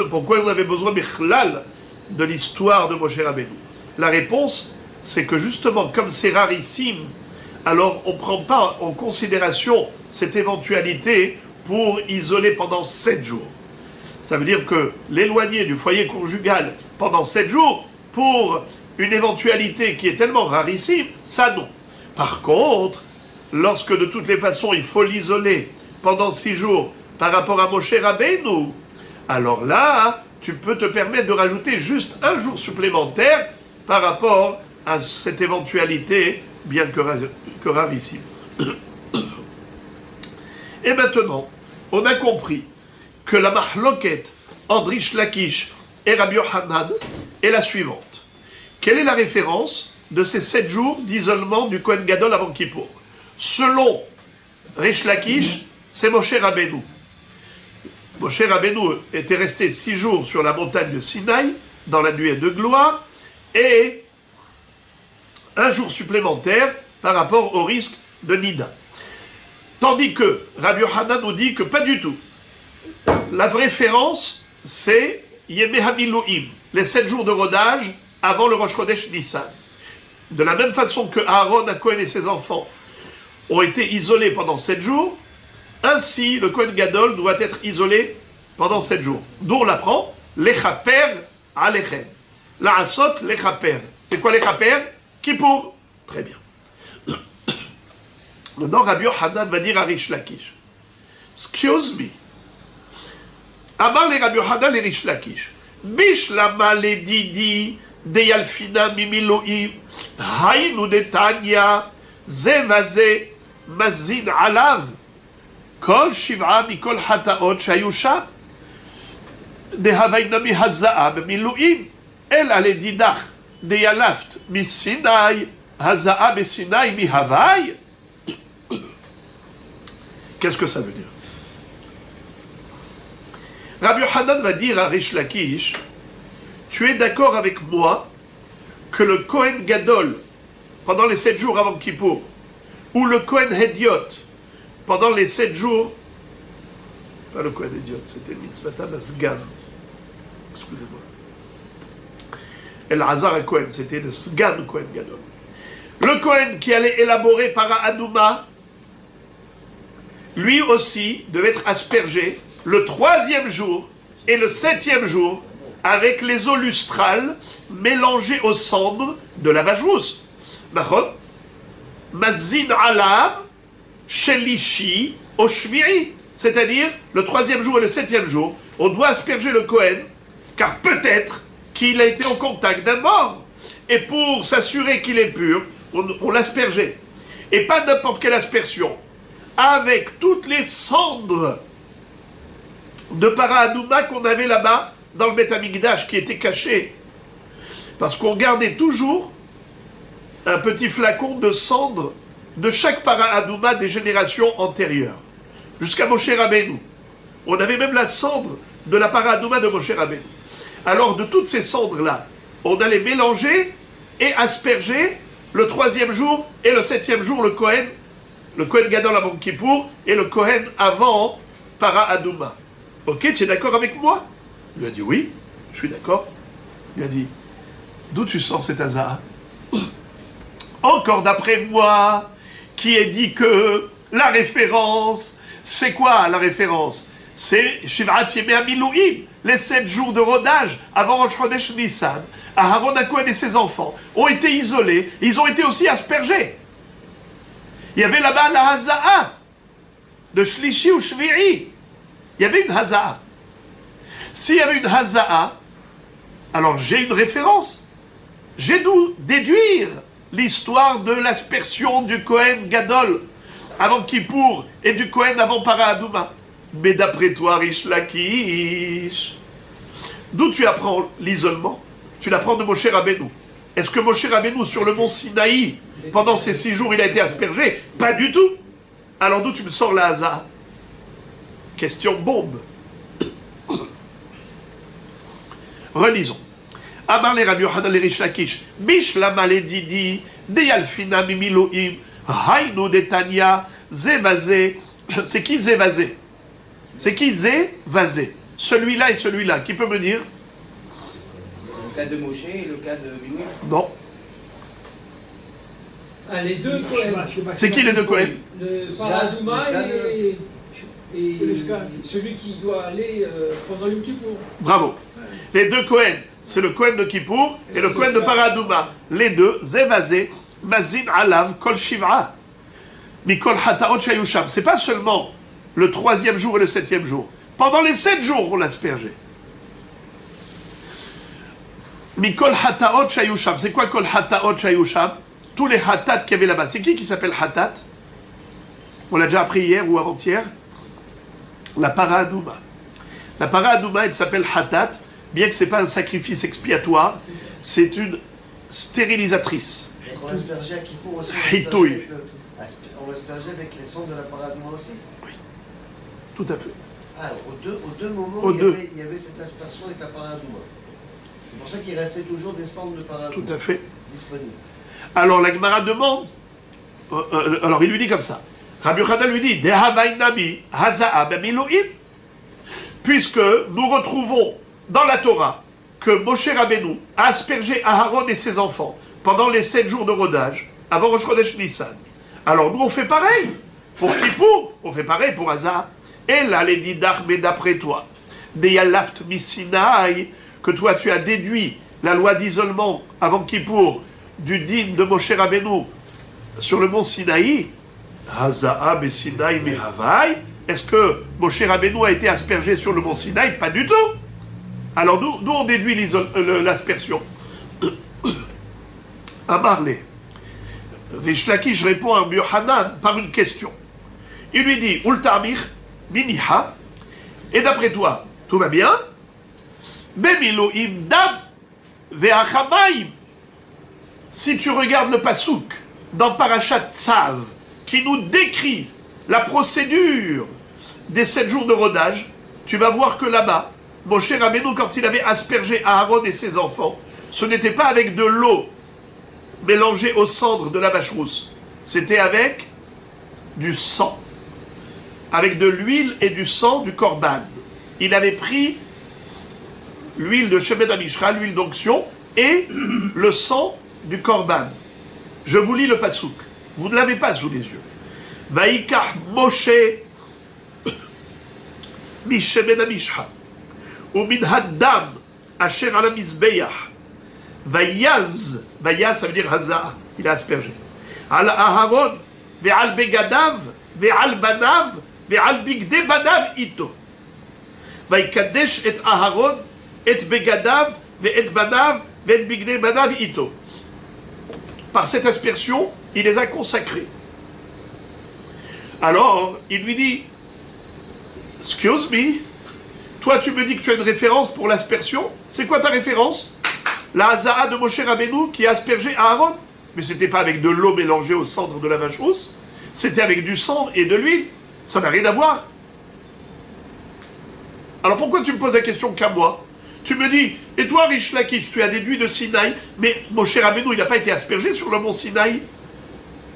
Pourquoi on avait besoin de l'histoire de Moshe Rabbeinu? La réponse, c'est que justement, comme c'est rarissime, alors on ne prend pas en considération cette éventualité pour isoler pendant 7 jours. Ça veut dire que l'éloigner du foyer conjugal pendant 7 jours, pour une éventualité qui est tellement rarissime, ça non. Par contre, lorsque de toutes les façons il faut l'isoler pendant 6 jours par rapport à Moshe Rabbeinu, alors là, tu peux te permettre de rajouter juste un jour supplémentaire par rapport à cette éventualité, bien que rarissime. Et maintenant, on a compris que la mahloket entre Rish Lakish et Rabbi Yochanan est la suivante. Quelle est la référence de ces 7 jours d'isolement du Kohen Gadol avant Kippour? Selon Rish Lakish, c'est Moshe Rabbeinu. Moshe Rabbeinu était resté 6 jours sur la montagne de Sinaï, dans la nuée de gloire, et un jour supplémentaire par rapport au risque de Nida. Tandis que Rabbi Yochanan nous dit que pas du tout. La référence, c'est Yemei HaMiluim, les 7 jours de rodage avant le Rosh Chodesh Nissan. De la même façon que Aaron, Cohen et ses enfants ont été isolés pendant 7 jours, ainsi le Kohen Gadol doit être isolé pendant 7 jours. D'où on l'apprend, Lechaper Alechem. La Asot Lechaper. C'est quoi Lechaper? Kippour. Très bien. Maintenant, Rabbi Yochanan va dire à Rish Lakish, excuse me, Amar le Rabbi Yochanan et Rish Lakish, Bishlama le didi de Yalfina mimiloim, Hainu de Tanya, Zevaze, Mazin alav, Kol Shiv'a mikol hataot shayu sham, de Havayna mi Haza'a bemiloim, El ale didach de Yalaft mi Sinai, Haza'a be Sinai mi Havay. Qu'est-ce que ça veut dire? Rabbi Yochanan va dire à Rish Lakish, tu es d'accord avec moi que le Kohen Gadol, pendant les 7 jours avant Kippour, ou le Kohen Hediot, pendant les 7 jours, pas le Kohen Hediot, c'était Mitzvatan Asgan, excusez-moi, El Hazar et Kohen, c'était le Sgan Kohen Gadol. Le Kohen qui allait élaborer para Adouma, lui aussi devait être aspergé le 3e jour et le 7e jour avec les eaux lustrales mélangées aux cendres de la vache rousse. Mazin alav shelishi oshmiri, c'est-à-dire le 3e jour et le 7e jour, on doit asperger le Kohen, car peut-être qu'il a été en contact d'un mort. Et pour s'assurer qu'il est pur, on l'aspergeait. Et pas n'importe quelle aspersion. Avec toutes les cendres de para Adouma qu'on avait là-bas, dans le Beth Amikdash, qui était caché. Parce qu'on gardait toujours un petit flacon de cendres de chaque para Adouma des générations antérieures. Jusqu'à Moshe Rabbeinu. On avait même la cendre de la para Adouma de Moshe Rabbeinu. Alors, de toutes ces cendres-là, on allait mélanger et asperger le 3e jour et le 7e jour le Kohen Gadol avant Kippour et le Kohen avant para Adouma. Ok, tu es d'accord avec moi? Il lui a dit oui, je suis d'accord. Il a dit, d'où tu sors cet hasard? Encore d'après moi, qui ai dit que la référence, c'est quoi la référence? C'est Shivat Yemei HaMiluim, les 7 jours de rodage avant Rosh Chodesh Nissan. Aharon HaKohen et ses enfants ont été isolés, ils ont été aussi aspergés. Il y avait là-bas la Haza'a de Shlishi ou Shvi'i. Il y avait une Haza'a. S'il y avait une Haza'a, alors j'ai une référence. J'ai dû déduire l'histoire de l'aspersion du Kohen Gadol avant Kippour et du Kohen avant para Adouma. Mais d'après toi, Rish Lakish, d'où tu apprends l'isolement? Tu l'apprends de Moshe Rabbeinu. Est-ce que Moshe Rabbeinu, sur le mont Sinaï, pendant ces 6 jours, il a été aspergé? Pas du tout. Alors d'où tu me sors la Haza'a? Question bombe. Relisons. Amar le Rabbi Yochanan le Rish Lakish, Bishlama le Didi, Deyalfina mimiloim, Hainu detania, Zevazé. C'est qui Zevazé? C'est qui Zevazé? Celui-là et celui-là. Qui peut me dire? Le cas de Moshe et le cas de Bilouim. Non. Ah, les deux Kohen. C'est qui les deux Kohen? Le para Adouma et celui qui doit aller pendant Yom Kippour. Bravo. Les deux Kohen, c'est le Kohen de Kippour et le Kohen de para Adouma. Les deux, Zevazé, Mazin Alav, Kol Shiv'a, Mikol Hataot Shayusham. C'est pas seulement le 3e jour et le 7e jour. Pendant les 7 jours, on l'aspergeait. Mikol Hataot Shayusham. C'est quoi Kol Hataot Shayusham? Tous les Hatat qu'il y avait là-bas. C'est qui s'appelle Hatat? On l'a déjà appris hier ou avant-hier. La para Adouma. La para Adouma, elle s'appelle Hatat, bien que ce n'est pas un sacrifice expiatoire, c'est une stérilisatrice. On l'aspergeait à Kippour aussi. Hitouille. On l'aspergeait avec les cendres de la para Adouma aussi. Oui, tout à fait. Ah, aux deux moments, il y avait cette aspersion avec la para Adouma. C'est pour ça qu'il restait toujours des cendres de para Adouma Tout à fait. disponibles. Alors la Gemara demande, alors il lui dit comme ça, Rabbi Yochanan lui dit, Dehavaynabi Haza'a b'miluim, puisque nous retrouvons dans la Torah que Moshe Rabbeinu a aspergé Aharon et ses enfants pendant les 7 jours de rodage avant Rosh Chodesh Nissan. Alors nous on fait pareil pour Kippour, on fait pareil pour Haza'a. Et là les didach, mais d'après toi, Deyalaft Misinaï, que toi tu as déduit la loi d'isolement avant Kippour du din de Moshe Rabbeinu sur le mont Sinaï, Haza'a Besinaï Mehavai, est-ce que Moshe Rabbeinu a été aspergé sur le mont Sinaï? Pas du tout. Alors d'où on déduit l'aspersion? Amarlé. Rish Lakish répond à Yochanan par une question. Il lui dit, Ultamir, Miniha, et d'après toi, tout va bien? Bemiloim dam ve'achamaim. Si tu regardes le pasouk dans Parashat Tzav, qui nous décrit la procédure des 7 jours de rodage, tu vas voir que là-bas, Moshe Rabbeinu, quand il avait aspergé Aaron et ses enfants, ce n'était pas avec de l'eau mélangée aux cendres de la vache rousse. C'était avec du sang. Avec de l'huile et du sang du korban. Il avait pris l'huile de Shemen HaMishra, l'huile d'onction, et le sang du korban. Je vous lis le pasouk. Vous ne l'avez pas sous les yeux. Vaikach Moshe Mishemen HaMishra Umin Haddam Asher ala Mizbeach Vayaz, ça veut dire Hazah, il a aspergé. Al Aharon ve'al begadav ve'al banav ve'al bigde banav ito. Vaikadesh et Aharon et begadav ve'et banav ve'et bigde banav ito. Par cette aspersion, il les a consacrés. Alors, il lui dit, excuse me, toi tu me dis que tu as une référence pour l'aspersion, c'est quoi ta référence? La Hazaa de Moshe Rabbeinu qui a aspergé Aaron. Mais c'était pas avec de l'eau mélangée aux cendres de la vache rousse, c'était avec du sang et de l'huile. Ça n'a rien à voir. Alors pourquoi tu me poses la question qu'à moi? Tu me dis, et toi Rish Lakish, tu as déduit de Sinaï, mais Moshe Rabbeinu, il n'a pas été aspergé sur le mont Sinaï.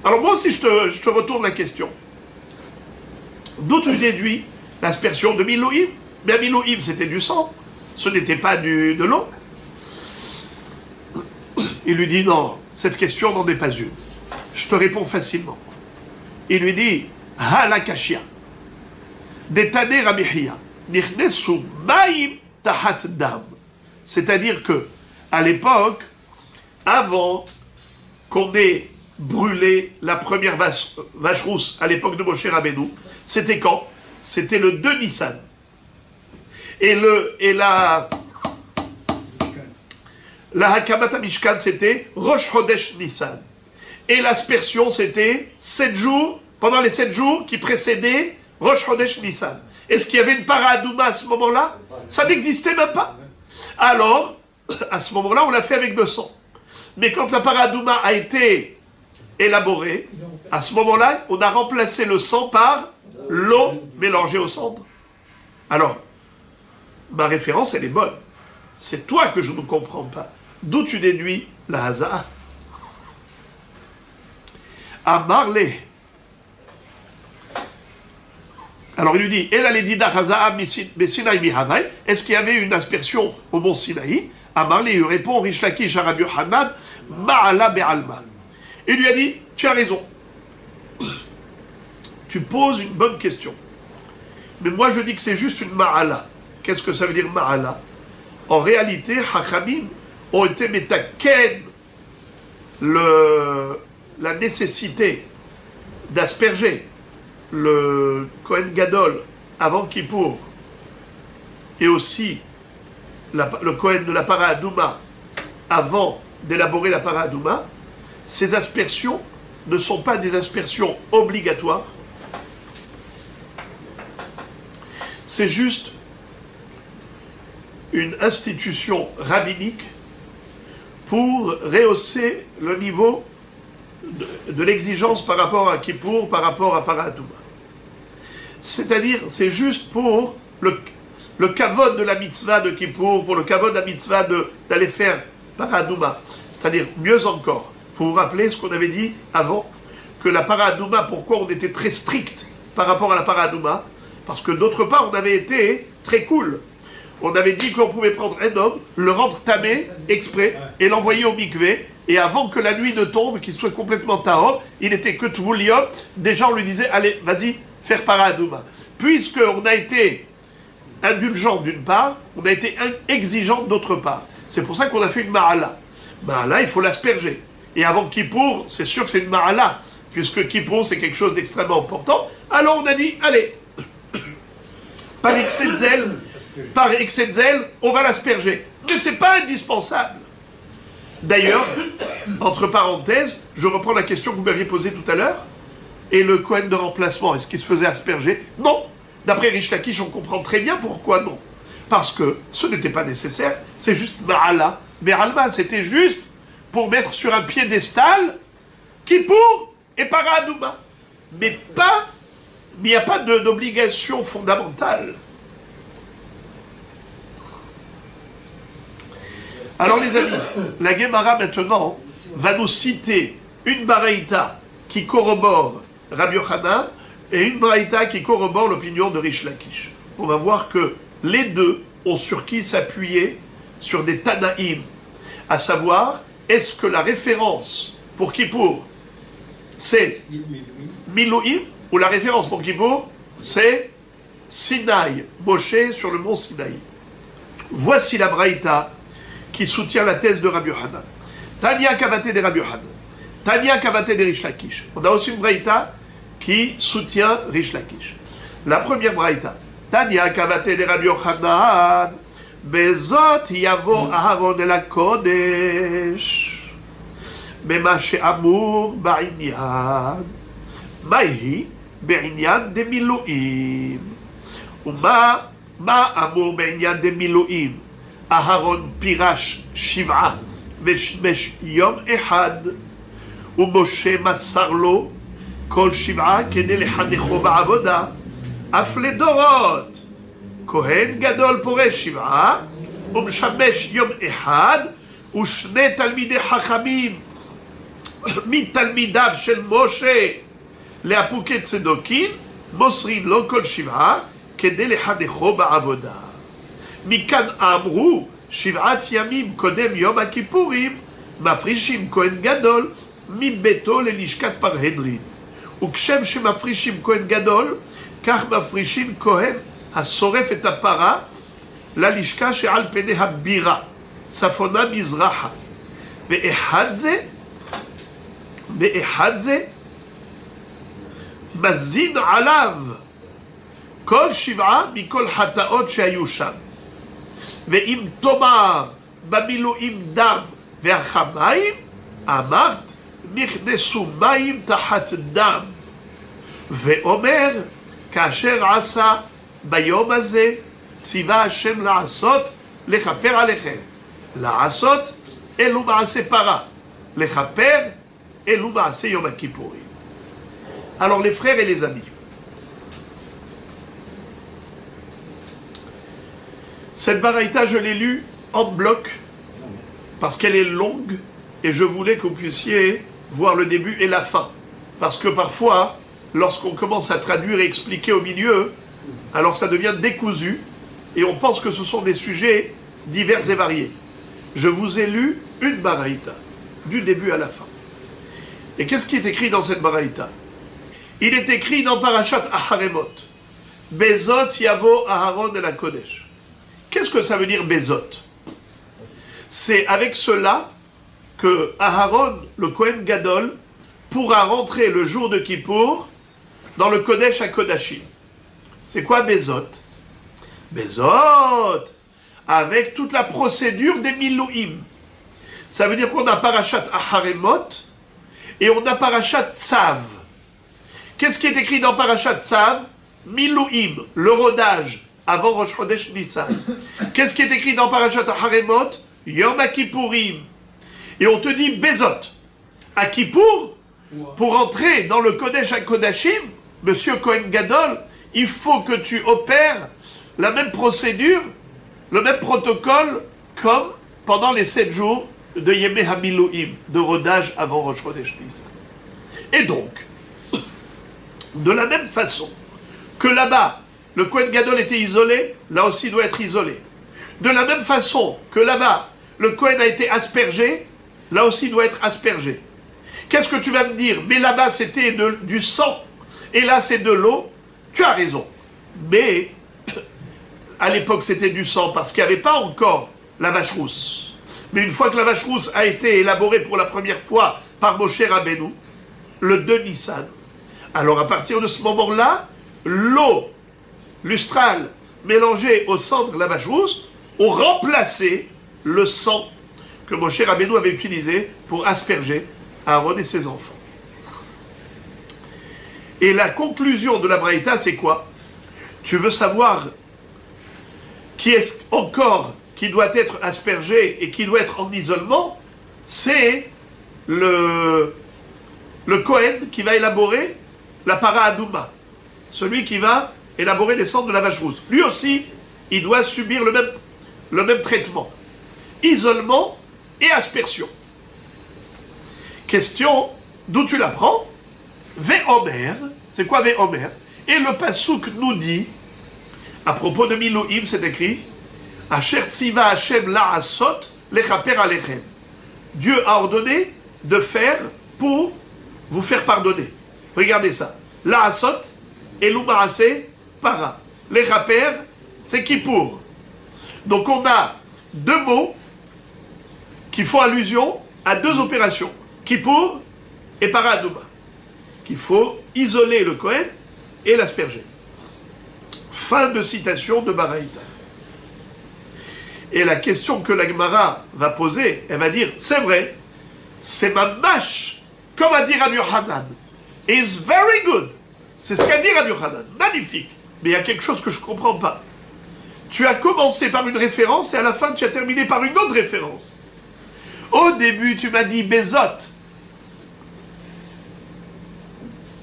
Alors moi aussi je te retourne la question. D'où tu déduis l'aspersion de Milouim? Mais à Milouim c'était du sang, ce n'était pas de l'eau. Il lui dit non, cette question n'en est pas une. Je te réponds facilement. Il lui dit Halakashia, Detane Rabihia, Nichnesu Maim Tahat Dam. C'est-à-dire que, à l'époque, avant qu'on ait brûlé la première vache rousse, à l'époque de Moshe Rabbeinu, c'était quand? C'était le 2 Nissan. La Hakamat Mishkan, c'était Rosh Chodesh Nissan. Et l'aspersion, c'était 7 jours, pendant les 7 jours qui précédaient Rosh Chodesh Nissan. Est-ce qu'il y avait une paradouma à ce moment-là? Ça n'existait même pas. Alors, à ce moment-là, on l'a fait avec le sang. Mais quand la paradouma a été élaborée, à ce moment-là, on a remplacé le sang par l'eau mélangée aux cendres. Alors, ma référence, elle est bonne. C'est toi que je ne comprends pas. D'où tu déduis la Hazaa? Amarle. Alors il lui dit, est-ce qu'il y avait une aspersion au mont Sinaï? Amarle, il répond, Rish Lakish Rabbi Yochanan, Ma'ala Be'alma. Il lui a dit, tu as raison. Tu poses une bonne question. Mais moi je dis que c'est juste une Ma'ala. Qu'est-ce que ça veut dire Ma'ala? En réalité, Hachamim ont été métaken la nécessité d'asperger le Kohen Gadol avant Kippour et aussi le Kohen de la Paradouma avant d'élaborer la Paradouma. Ces aspersions ne sont pas des aspersions obligatoires. C'est juste une institution rabbinique pour rehausser le niveau de l'exigence par rapport à Kippour, par rapport à Paradouma. C'est-à-dire, c'est juste pour le kavod de la mitzvah de Kippour, pour le kavod de la mitzvah d'aller faire Paradouma. C'est-à-dire, mieux encore, il faut vous rappeler ce qu'on avait dit avant, que la Paradouma, pourquoi on était très strict par rapport à la Paradouma? Parce que d'autre part, on avait été très cool. On avait dit qu'on pouvait prendre un homme, le rendre tamé, exprès, et l'envoyer au mikvé, et avant que la nuit ne tombe, qu'il soit complètement tahor, il était que tvouliot, déjà on lui disait, allez, vas-y, faire paradouma. Puisqu'on a été indulgent d'une part, on a été exigeant d'autre part. C'est pour ça qu'on a fait une ma'ala. Ma'ala, il faut l'asperger. Et avant Kippour, c'est sûr que c'est une ma'ala, puisque Kippour, c'est quelque chose d'extrêmement important. Alors on a dit, allez, par excès de zèle, on va l'asperger. Mais c'est pas indispensable. D'ailleurs, entre parenthèses, je reprends la question que vous m'aviez posée tout à l'heure. Et le Kohen de remplacement, est-ce qu'il se faisait asperger? Non. D'après Rish Lakish, on comprend très bien pourquoi non. Parce que ce n'était pas nécessaire, c'est juste Ma'ala. Be'alma, c'était juste pour mettre sur un piédestal Kippour et Paradouma. Mais il n'y a pas d'obligation fondamentale. Alors les amis, la Gemara maintenant va nous citer une baraïta qui corrobore Rabbi Yochanan et une baraïta qui corrobore l'opinion de Rish Lakish. On va voir que les deux ont sur qui s'appuyer sur des Tanaïm, à savoir, est-ce que la référence pour Kippour, c'est Milouim, ou la référence pour Kippour, c'est Sinaï, Moshe sur le mont Sinaï. Voici la braïta qui soutient la thèse de Rabbi Yochanan. Tania Kavate de Rabbi Yochanan. Tania Kavate de Rish Lakish. On a aussi une braïta qui soutient Rish Lakish. La première braïta. Tania Kavate de Rabbi Yochanan. Bezot yavo Aharon el HaKodesh. Bema she'amur ba'inyan. Mahi בעניין דמילואים. מה אמור בעניין דמילואים? אהרון פירש 7 ושימש יום אחד, ומשה מסר לו כל 7 כדי לחנכו בעבודה, אף לדורות. כהן גדול פורש 7 ומשמש יום אחד, ושני תלמידי חכמים מתלמידיו של משה להפוקי צדוקין, מוסרים לו כל 7 כדי לחנכו בעבודה. מכאן אמרו 7 ימים קודם יום הכיפורים, מפרישים כהן גדול מביתו ללשכת פרהדרין. וכשם שמפרישים כהן גדול, כך מפרישים כהן השורף את הפרה ללשכה שעל פני הבירה, צפונה מזרחה. באחד זה מזין עליו כל 7 מכל חטאות שהיו שם. ואם תאמר במילואים דם והחמיים, אמרת נכנסו מים תחת דם. ואומר כאשר עשה ביום הזה ציווה השם לעשות, לכפר עליכם. לעשות אלו מעשה פרה, לכפר אלו מעשה יום הכיפורים. Alors les frères et les amis, cette baraïta je l'ai lue en bloc parce qu'elle est longue et je voulais que vous puissiez voir le début et la fin. Parce que parfois, lorsqu'on commence à traduire et expliquer au milieu, alors ça devient décousu et on pense que ce sont des sujets divers et variés. Je vous ai lu une baraïta, du début à la fin. Et qu'est-ce qui est écrit dans cette baraïta? Il est écrit dans Parashat Aharemot, Bezot Yavo Aharon el HaKodesh. Qu'est-ce que ça veut dire Bezot? C'est avec cela que Aharon, le Kohen Gadol, pourra rentrer le jour de Kippour dans le Kodesh HaKodashim. C'est quoi Bezot? Bezot, avec toute la procédure des Milouim. Ça veut dire qu'on a Parashat Aharemot et on a Parashat Tzav. Qu'est-ce qui est écrit dans Parashat Tzav? Milouim, le rodage, avant Rosh Chodesh Nissan. Qu'est-ce qui est écrit dans Parashat Aharemot? Yom HaKippourim. Et on te dit Bezot. À Kippour, pour entrer dans le Kodesh HaKodashim, Monsieur Kohen Gadol, il faut que tu opères la même procédure, le même protocole, comme pendant les 7 jours de Yemei HaMilouim, de rodage avant Rosh Chodesh Nissan. Et donc, de la même façon que là-bas, le Kohen Gadol était isolé, là aussi il doit être isolé. De la même façon que là-bas, le Kohen a été aspergé, là aussi il doit être aspergé. Qu'est-ce que tu vas me dire? Mais là-bas c'était du sang, et là c'est de l'eau. Tu as raison. Mais, à l'époque c'était du sang, parce qu'il n'y avait pas encore la vache rousse. Mais une fois que la vache rousse a été élaborée pour la première fois par Moshe Rabbeinu, le 2 Nissan, alors à partir de ce moment-là, l'eau lustrale mélangée au sang de la vache rousse ont remplacé le sang que Moshe Rabbeinu avait utilisé pour asperger Aaron et ses enfants. Et la conclusion de la Braïta, c'est quoi? Tu veux savoir qui est encore qui doit être aspergé et qui doit être en isolement? C'est le Kohen qui va élaborer la para adouma, celui qui va élaborer les cendres de la vache rousse. Lui aussi, il doit subir le même traitement. isolement et aspersion. Question, d'où tu l'apprends? Ve'omer, c'est quoi Ve'omer? Et le Passouk nous dit, à propos de Milouim, c'est écrit, Asher tziva Hashem la'asot lechaper alechem. Dieu a ordonné de faire pour vous faire pardonner. Regardez ça. La'asot et l'umaase para. Lechaper, c'est Kippour. Donc on a deux mots qui font allusion à deux opérations. Kippour et para aduma. Qu'il faut isoler le Kohen et l'asperger. Fin de citation de Baraïta. Et la question que la Gemara va poser, elle va dire, c'est vrai, c'est ma mâche, comme a dit Rabbi Yochanan. Is very good. C'est ce qu'a dit Rabbi Yochanan. Magnifique. Mais il y a quelque chose que je ne comprends pas. Tu as commencé par une référence et à la fin tu as terminé par une autre référence. Au début, tu m'as dit Bezot.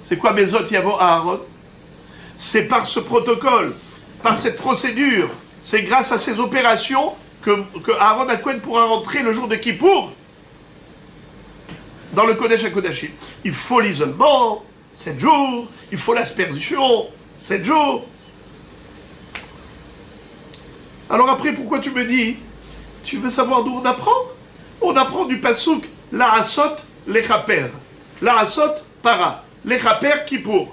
C'est quoi Bezot Yavo Aaron? C'est par ce protocole, par cette procédure, c'est grâce à ces opérations que Aaron HaKohen pourra rentrer le jour de Kippour dans le Kodesh HaKodashim. Il faut l'isolement, 7 jours, il faut l'aspersion, 7 jours. Alors après, pourquoi tu me dis, tu veux savoir d'où on apprend? On apprend du Passouk, La'asot lechaper, La'asot para, lechaper Kippour.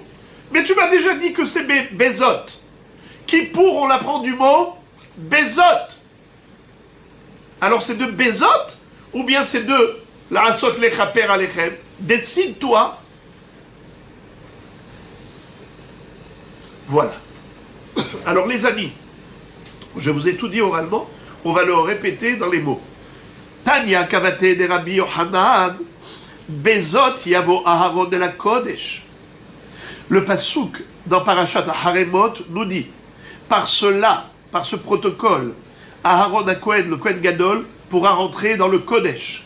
Mais tu m'as déjà dit que c'est Bezot. Kippour, on l'apprend du mot Bezot. Alors c'est de Bezot ou bien c'est de La'asot lechaper alechem? Décide-toi. Voilà. Alors les amis, je vous ai tout dit oralement, on va le répéter dans les mots. Tanya kavate de Rabbi Yochanan, Bezot yavo Aharon de la Kodesh. Le Passouk dans Parashat Haremot nous dit, par cela, par ce protocole, Aharon HaKohen, le Kohen Gadol, pourra rentrer dans le Kodesh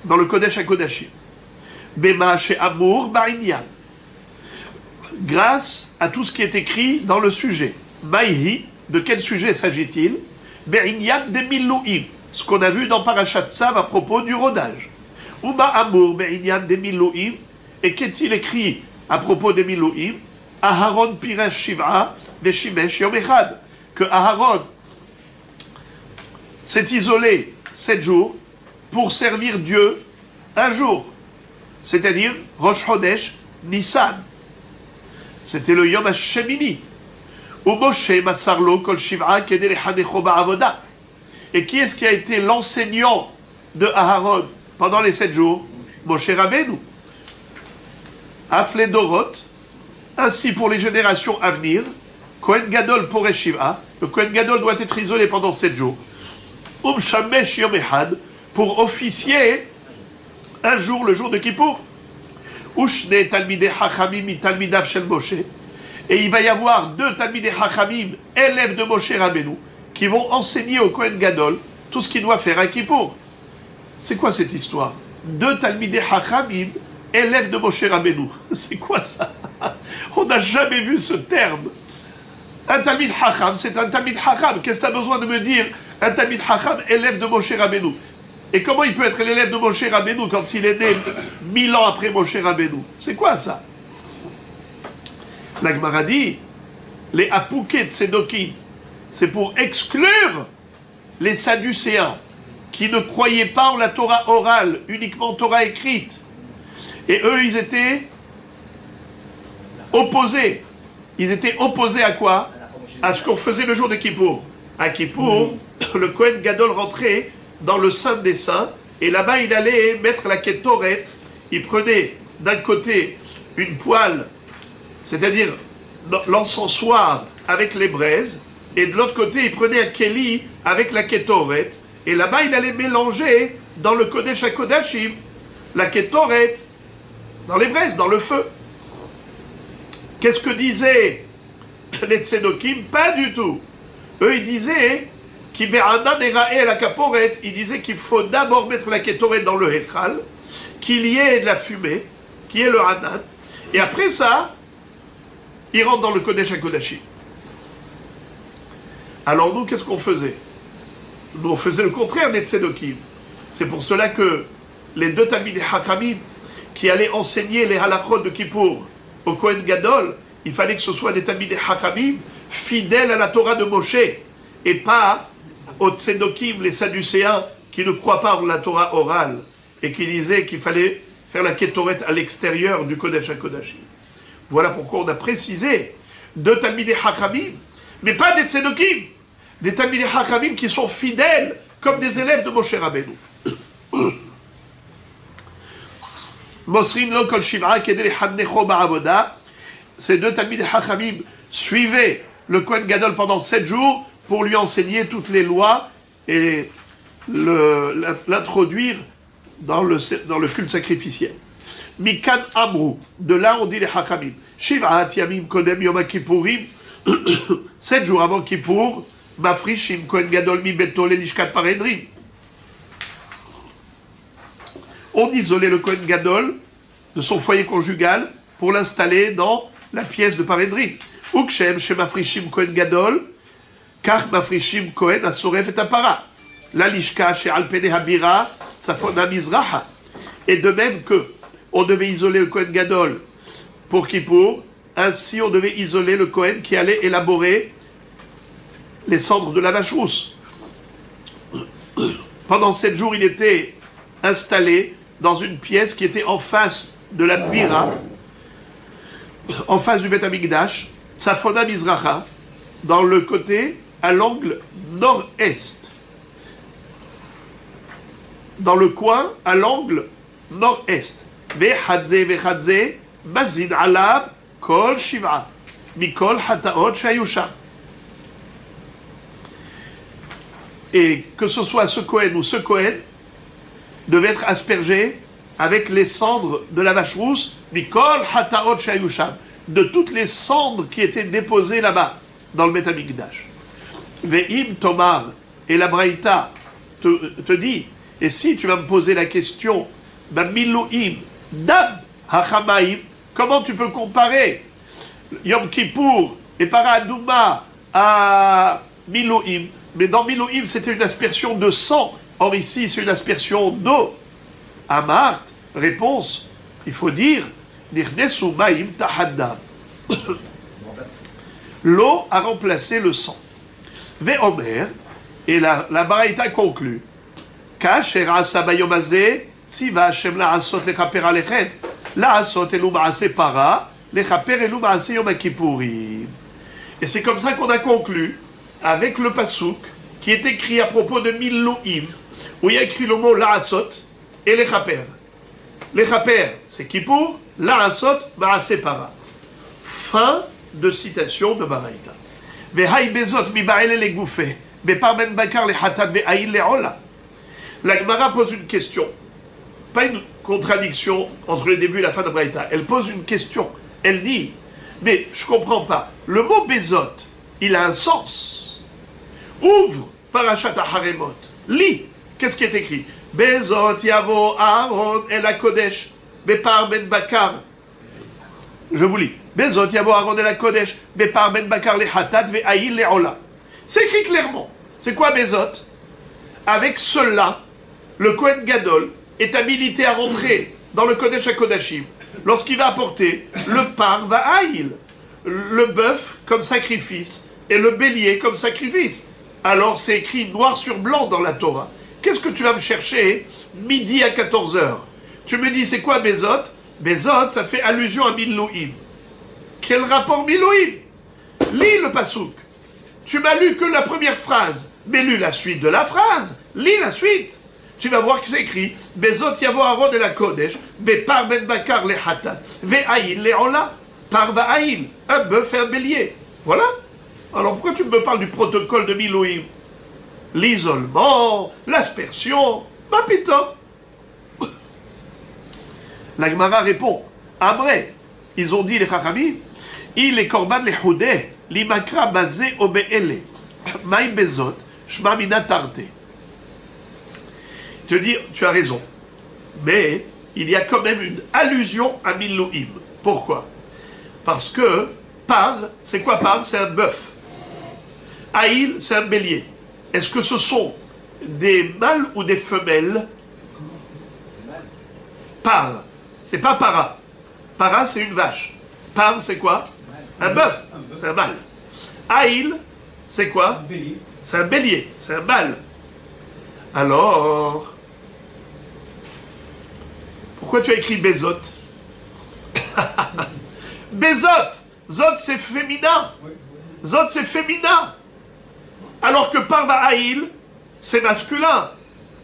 HaKodashim. Bema she'amur ba'inyan. Grâce à tout ce qui est écrit dans le sujet. Maïhi, de quel sujet s'agit-il? Be'inyan de Milouim, ce qu'on a vu dans Parashat Tzav à propos du rodage. Uba amur be'inyan de Milouim. Et qu'est-il écrit à propos des Milouim? Aharon piresh shiv'a veshimesh yom echad. Que Aharon s'est isolé 7 jours pour servir Dieu un jour. C'est-à-dire Rosh Chodesh Nissan. C'était le Yom HaShemini. Ou Moshe Masarlo Kol Shiv'a Kedei Lechanecho Ba'avoda. Et qui est-ce qui a été l'enseignant de Aharon pendant les 7 jours? Moshe Rabbeinu. Afle Dorot, ainsi pour les générations à venir, Kohen Gadol pour Shiva, le Kohen Gadol doit être isolé pendant 7 jours. Shamesh Yom Echad, pour officier un jour, le jour de Kippour. Ushne Talmidei Chachamim mi Talmidav Shel Moshe. Et il va y avoir 2 Talmidei Chachamim, élèves de Moshe Rabbeinu, qui vont enseigner au Kohen Gadol tout ce qu'il doit faire à Kippour. C'est quoi cette histoire? 2 Talmidei Chachamim, élève de Moshe Rabbeinu. C'est quoi ça? On n'a jamais vu ce terme. Un Talmid Chacham, c'est un Talmid Chacham. Qu'est-ce que tu as besoin de me dire? Un Talmid Chacham, élève de Moshe Rabbeinu. Et comment il peut être l'élève de Moshe Rabbeinu quand il est né 1000 ans après Moshe Rabbeinu? C'est quoi ça? La Gemara dit, les Apouké Tzedokim, c'est pour exclure les Sadducéens qui ne croyaient pas en la Torah orale, uniquement Torah écrite. Et eux, ils étaient opposés. Ils étaient opposés à quoi? À ce qu'on faisait le jour de Kippour. À Kippour, le Kohen Gadol rentrait dans le Saint des Saints, et là-bas, il allait mettre la Ketoret. Il prenait d'un côté une poêle, c'est-à-dire l'encensoir avec les braises, et de l'autre côté, il prenait un Kéli avec la Ketoret, et là-bas, il allait mélanger dans le Kodesh HaKodashim la Ketoret dans les braises, dans le feu. Qu'est-ce que disaient les Tzedokim? Pas du tout. Eux, ils disaient qu'ils disaient qu'il faut d'abord mettre la Ketoret dans le Hechal, qu'il y ait de la fumée, qu'il y ait le Hanan, et après ça, ils rentrent dans le Kodesh HaKodashim. Alors nous, qu'est-ce qu'on faisait? Nous, on faisait le contraire des Tzedokim. C'est pour cela que les deux Talmidei Chachamim qui allaient enseigner les halachot de Kippour au Kohen Gadol, il fallait que ce soit des Talmidei Chachamim fidèles à la Torah de Moshe et pas aux Tzedokim, les Sadducéens, qui ne croient pas en la Torah orale et qui disaient qu'il fallait faire la Kétoret à l'extérieur du Kodesh HaKodashim. Voilà pourquoi on a précisé deux Talmidei Chachamim, mais pas des Tzedokim, des Talmidei Chachamim qui sont fidèles comme des élèves de Moshe Rabbeinu. Mosrin lo kol shiv'a kedei lehadnecho ba'avoda. Ces deux Talmidei Chachamim suivaient le Kohen Gadol pendant 7 jours pour lui enseigner toutes les lois et l'introduire dans le culte sacrificiel. Mikan Amrou, de là on dit les Chachamim. Shiv'at yamim kodem yom kippourim, 7 jours avant Kippour, mafrishim Kohen Gadol mi beto lelishkat paredrim. On isolait le Kohen Gadol de son foyer conjugal pour l'installer dans la pièce de paredrim. Ukshem chez mafrishim Kohen Gadol, kach mafrishim Kohen asorev et apara. La lishka chez alpene habira, safona mizraha. Et de même que on devait isoler le Kohen Gadol pour Kippour, ainsi on devait isoler le Kohen qui allait élaborer les cendres de la vache rousse. Pendant 7 jours, il était installé dans une pièce qui était en face de la bira, en face du Beth Amikdash, Safona Mizracha, dans le côté, à l'angle nord-est. Dans le coin, à l'angle nord-est. Vechadze, vechadze, mazid alab, kol shiv'a, mikol hataot shayusha. Et que ce soit ce Kohen ou ce Kohen, devait être aspergé avec les cendres de la vache rousse, mikol hataot shayusha, de toutes les cendres qui étaient déposées là-bas, dans le Beth Amikdash. Ve'im tomar, et la Braïta te dit, et si tu vas me poser la question, milouim, dab hachamaim, comment tu peux comparer Yom Kippour et Paradouma à Milouim? Mais dans Milouim, c'était une aspersion de sang. Or ici, c'est une aspersion d'eau. Amart, réponse, il faut dire, Nirnesu maim tahaddam. L'eau a remplacé le sang. Ve'omer, et la Baraïta conclut, Kasher asa bayomazé, tziva Hashem la'asot lechaper alechem, la'asot elu ma'ase para, lechaper elu ma'ase yom kippourim. Et c'est comme ça qu'on a conclu avec le pasouk qui est écrit à propos de Milouim, où il y a écrit le mot la'asot et lechaper. Lechaper, c'est Kippour, la'asot, ma'ase para. Fin de citation de Baraïta. Ve'hai bezot mi ba'ele le goufé, be'par ben bakar le hatat ve'aïl le ola. La Gemara pose une question, pas une contradiction entre le début et la fin de Braïta. Elle pose une question. Elle dit, mais je comprends pas. Le mot bezot, il a un sens. Ouvre Parashat Haremot. Lis. Qu'est-ce qui est écrit? Bezot yavo Aaron el HaKodesh bepar ben bakar. Je vous lis. Bezot yavo Aaron el HaKodesh bepar ben bakar le hatat ve'aïl le ola. C'est écrit clairement. C'est quoi bezot? Avec cela, le Kohen Gadol est habilité à rentrer dans le Kodesh HaKodashim lorsqu'il va apporter le par va'aïl, le bœuf comme sacrifice et le bélier comme sacrifice. Alors c'est écrit noir sur blanc dans la Torah. Qu'est-ce que tu vas me chercher midi à 14h? Tu me dis c'est quoi Bezot? Bezot, ça fait allusion à Milouim. Quel rapport Milouim? Lis le pasouk. Tu m'as lu que la première phrase, mais lis la suite de la phrase. Lis la suite. Tu vas voir que c'est écrit Bezot yavo Aaron et la Kodesh, Bepar ben bakar le hatat, Ve'aïl le ola, par va'aïl, un bœuf et un bélier. Voilà. Alors pourquoi tu me parles du protocole de Milouim? L'isolement, l'aspersion, ma putain. La Gemara répond, Amré, ils ont dit les Chachamim, il est korban les houdé, l'imakra basé au be'ele, maïm bezot, shma mina tarte. Je te dis, tu as raison. Mais il y a quand même une allusion à Milouim. Pourquoi? Parce que par, c'est quoi par? C'est un bœuf. Aïl, c'est un bélier. Est-ce que ce sont des mâles ou des femelles? Par. C'est pas para. Para, c'est une vache. Par, c'est quoi? Un bœuf. C'est un mâle. Aïl, c'est quoi? C'est un bélier. C'est un mâle. Alors, pourquoi tu as écrit Bézot? Bézot! Zot, c'est féminin. Zot, c'est féminin. Alors que par Aïl, c'est masculin.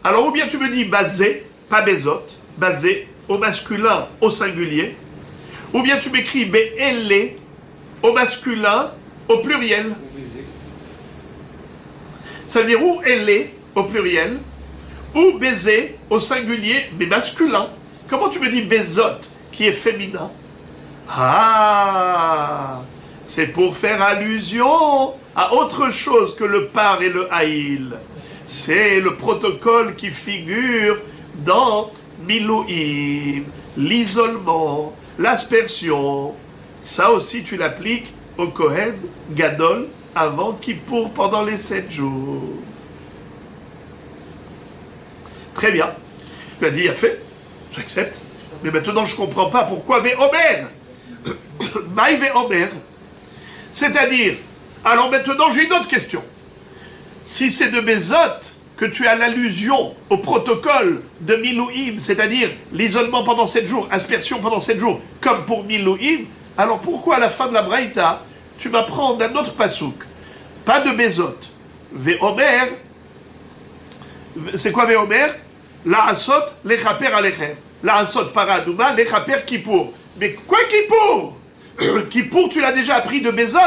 Alors, ou bien tu me dis basé, pas Bézot, basé au masculin, au singulier, ou bien tu m'écris Béélé, au masculin, au pluriel. Ça veut dire ou Élé, au pluriel, ou baiser, au singulier, mais masculin. Comment tu me dis Bézot, qui est féminin? Ah, c'est pour faire allusion à autre chose que le par et le haïl. C'est le protocole qui figure dans Milouim, l'isolement, l'aspersion. Ça aussi, tu l'appliques au Kohen Gadol avant Kippour pendant les 7 jours. Très bien. Tu as dit, il a fait. J'accepte. Mais maintenant, je ne comprends pas pourquoi Ve'omer. Maï Ve'omer. C'est-à-dire, alors maintenant, j'ai une autre question. Si c'est de Bézot que tu as l'allusion au protocole de Milouim, c'est-à-dire l'isolement pendant 7 jours, aspersion pendant 7 jours, comme pour Milouim, alors pourquoi à la fin de la Braïta, tu m'apprends d'un autre pasouk? Pas de Bézot. Ve'omer, c'est quoi Ve'omer? La'asot lechaper alechem. La'asot paradouma lechaper kippour. Mais quoi Kippour? Kippour, tu l'as déjà appris de Bézot.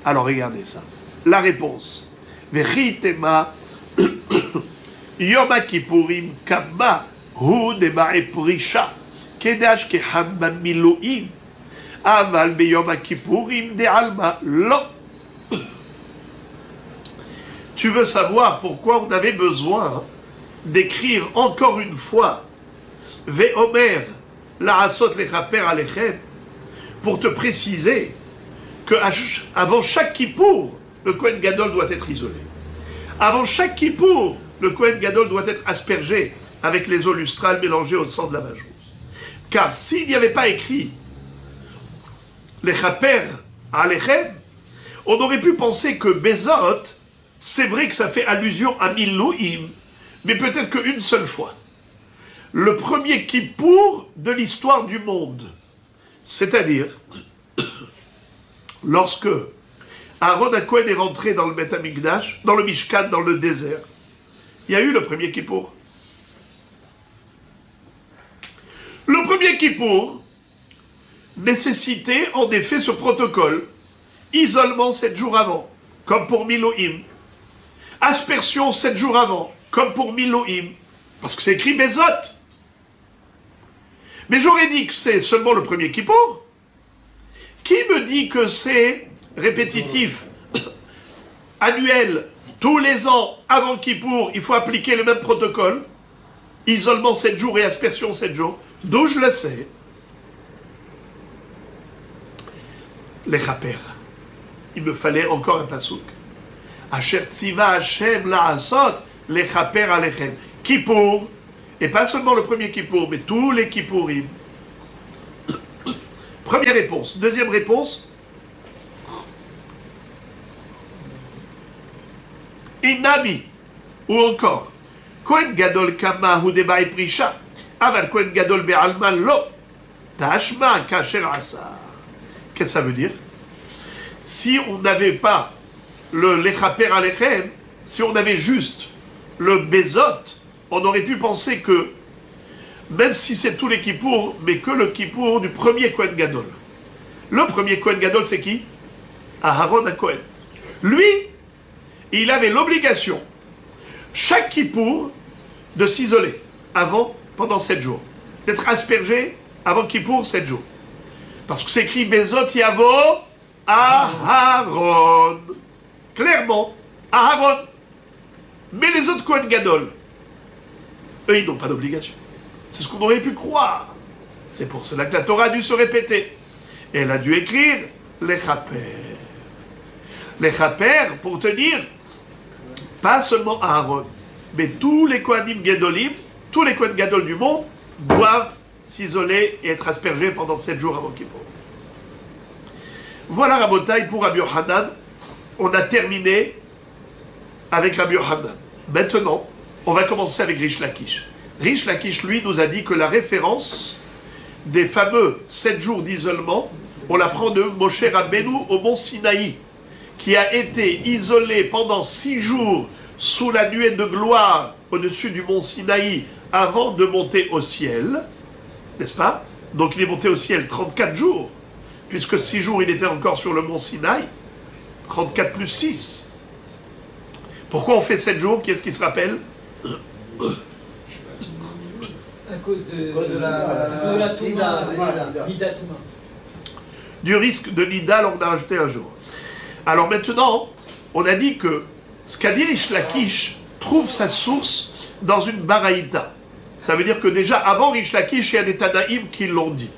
Alors regardez ça. La réponse. Vechitema Yom Kippourim kama hu demae prisha kedash kehamba miluim aval beyom Kippourim de alma lo. Tu veux savoir pourquoi on avait besoin d'écrire encore une fois Ve'omer la'asot lechaper alechem, pour te préciser que avant chaque Kippour, le Kohen Gadol doit être isolé. Avant chaque Kippour, le Kohen Gadol doit être aspergé avec les eaux lustrales mélangées au sang de la vache. Car s'il n'y avait pas écrit lechaper alechem, on aurait pu penser que Bézot, c'est vrai que ça fait allusion à Milouim, mais peut-être qu'une seule fois. Le premier Kippour de l'histoire du monde. C'est-à-dire, lorsque Aaron HaKohen est rentré dans le Beth Amikdash, dans le Mishkan, dans le désert, il y a eu le premier Kippour. Le premier Kippour nécessitait en effet ce protocole. Isolement 7 jours avant, comme pour Milouim. Aspersion 7 jours avant, comme pour Milouim. Parce que c'est écrit Bézot. Mais j'aurais dit que c'est seulement le premier Kippour. Qui me dit que c'est répétitif, annuel, tous les ans, avant Kippour, il faut appliquer le même protocole? Isolement 7 jours et aspersion 7 jours. D'où je le sais? Les chaper. Il me fallait encore un pasouk. Asher tziva Hashem la'asot lechaper alechem. Kippour, et pas seulement le premier Kippour, mais tous les Kippourim. Première réponse. Deuxième réponse. Inami, ou encore, Kohen Gadol kama hu deba'i prisha, aval Kohen Gadol be'alma lo, tashma kasher asar. Qu'est-ce que ça veut dire? Si on n'avait pas le lechaper alechem, si on avait juste le Bézot, on aurait pu penser que, même si c'est tous les Kippour, mais que le Kippour du premier Kohen Gadol. Le premier Kohen Gadol, c'est qui? Aaron HaKohen. Lui, il avait l'obligation, chaque Kippour, de s'isoler avant, pendant 7 jours. D'être aspergé avant Kippour, 7 jours. Parce que c'est écrit Bézot Yavo Aaron. Clairement, Aaron. Mais les autres Kohen Gadol, eux, ils n'ont pas d'obligation. C'est ce qu'on aurait pu croire. C'est pour cela que la Torah a dû se répéter. Et elle a dû écrire les chaper. Les chaper pour te dire Pas seulement Aaron, mais tous les Kohanim Gedolim, tous les Kohen Gadol du monde doivent s'isoler et être aspergés pendant 7 jours avant Kippour. Voilà Rabotai pour Rabbi Yochanan. On a terminé avec Rabbi Yochanan. Maintenant, on va commencer avec Rish Lakish. Rish Lakish, lui, nous a dit que la référence des fameux 7 jours d'isolement, on la prend de Moshe Rabbeinu au mont Sinaï, qui a été isolé pendant 6 jours sous la nuée de gloire au-dessus du mont Sinaï avant de monter au ciel, n'est-ce pas? Donc il est monté au ciel 34 jours, puisque 6 jours il était encore sur le mont Sinaï, 34 plus 6. Pourquoi on fait 7 jours? Qui est-ce qui se rappelle? À cause de la Touma. Nida. Touma. Du risque de Nida, on a rajouté un jour. Alors maintenant, on a dit que ce qu'a dit Rish Lakish trouve sa source dans une baraïta. Ça veut dire que déjà avant Rish Lakish, il y a des Tanaïm qui l'ont dit.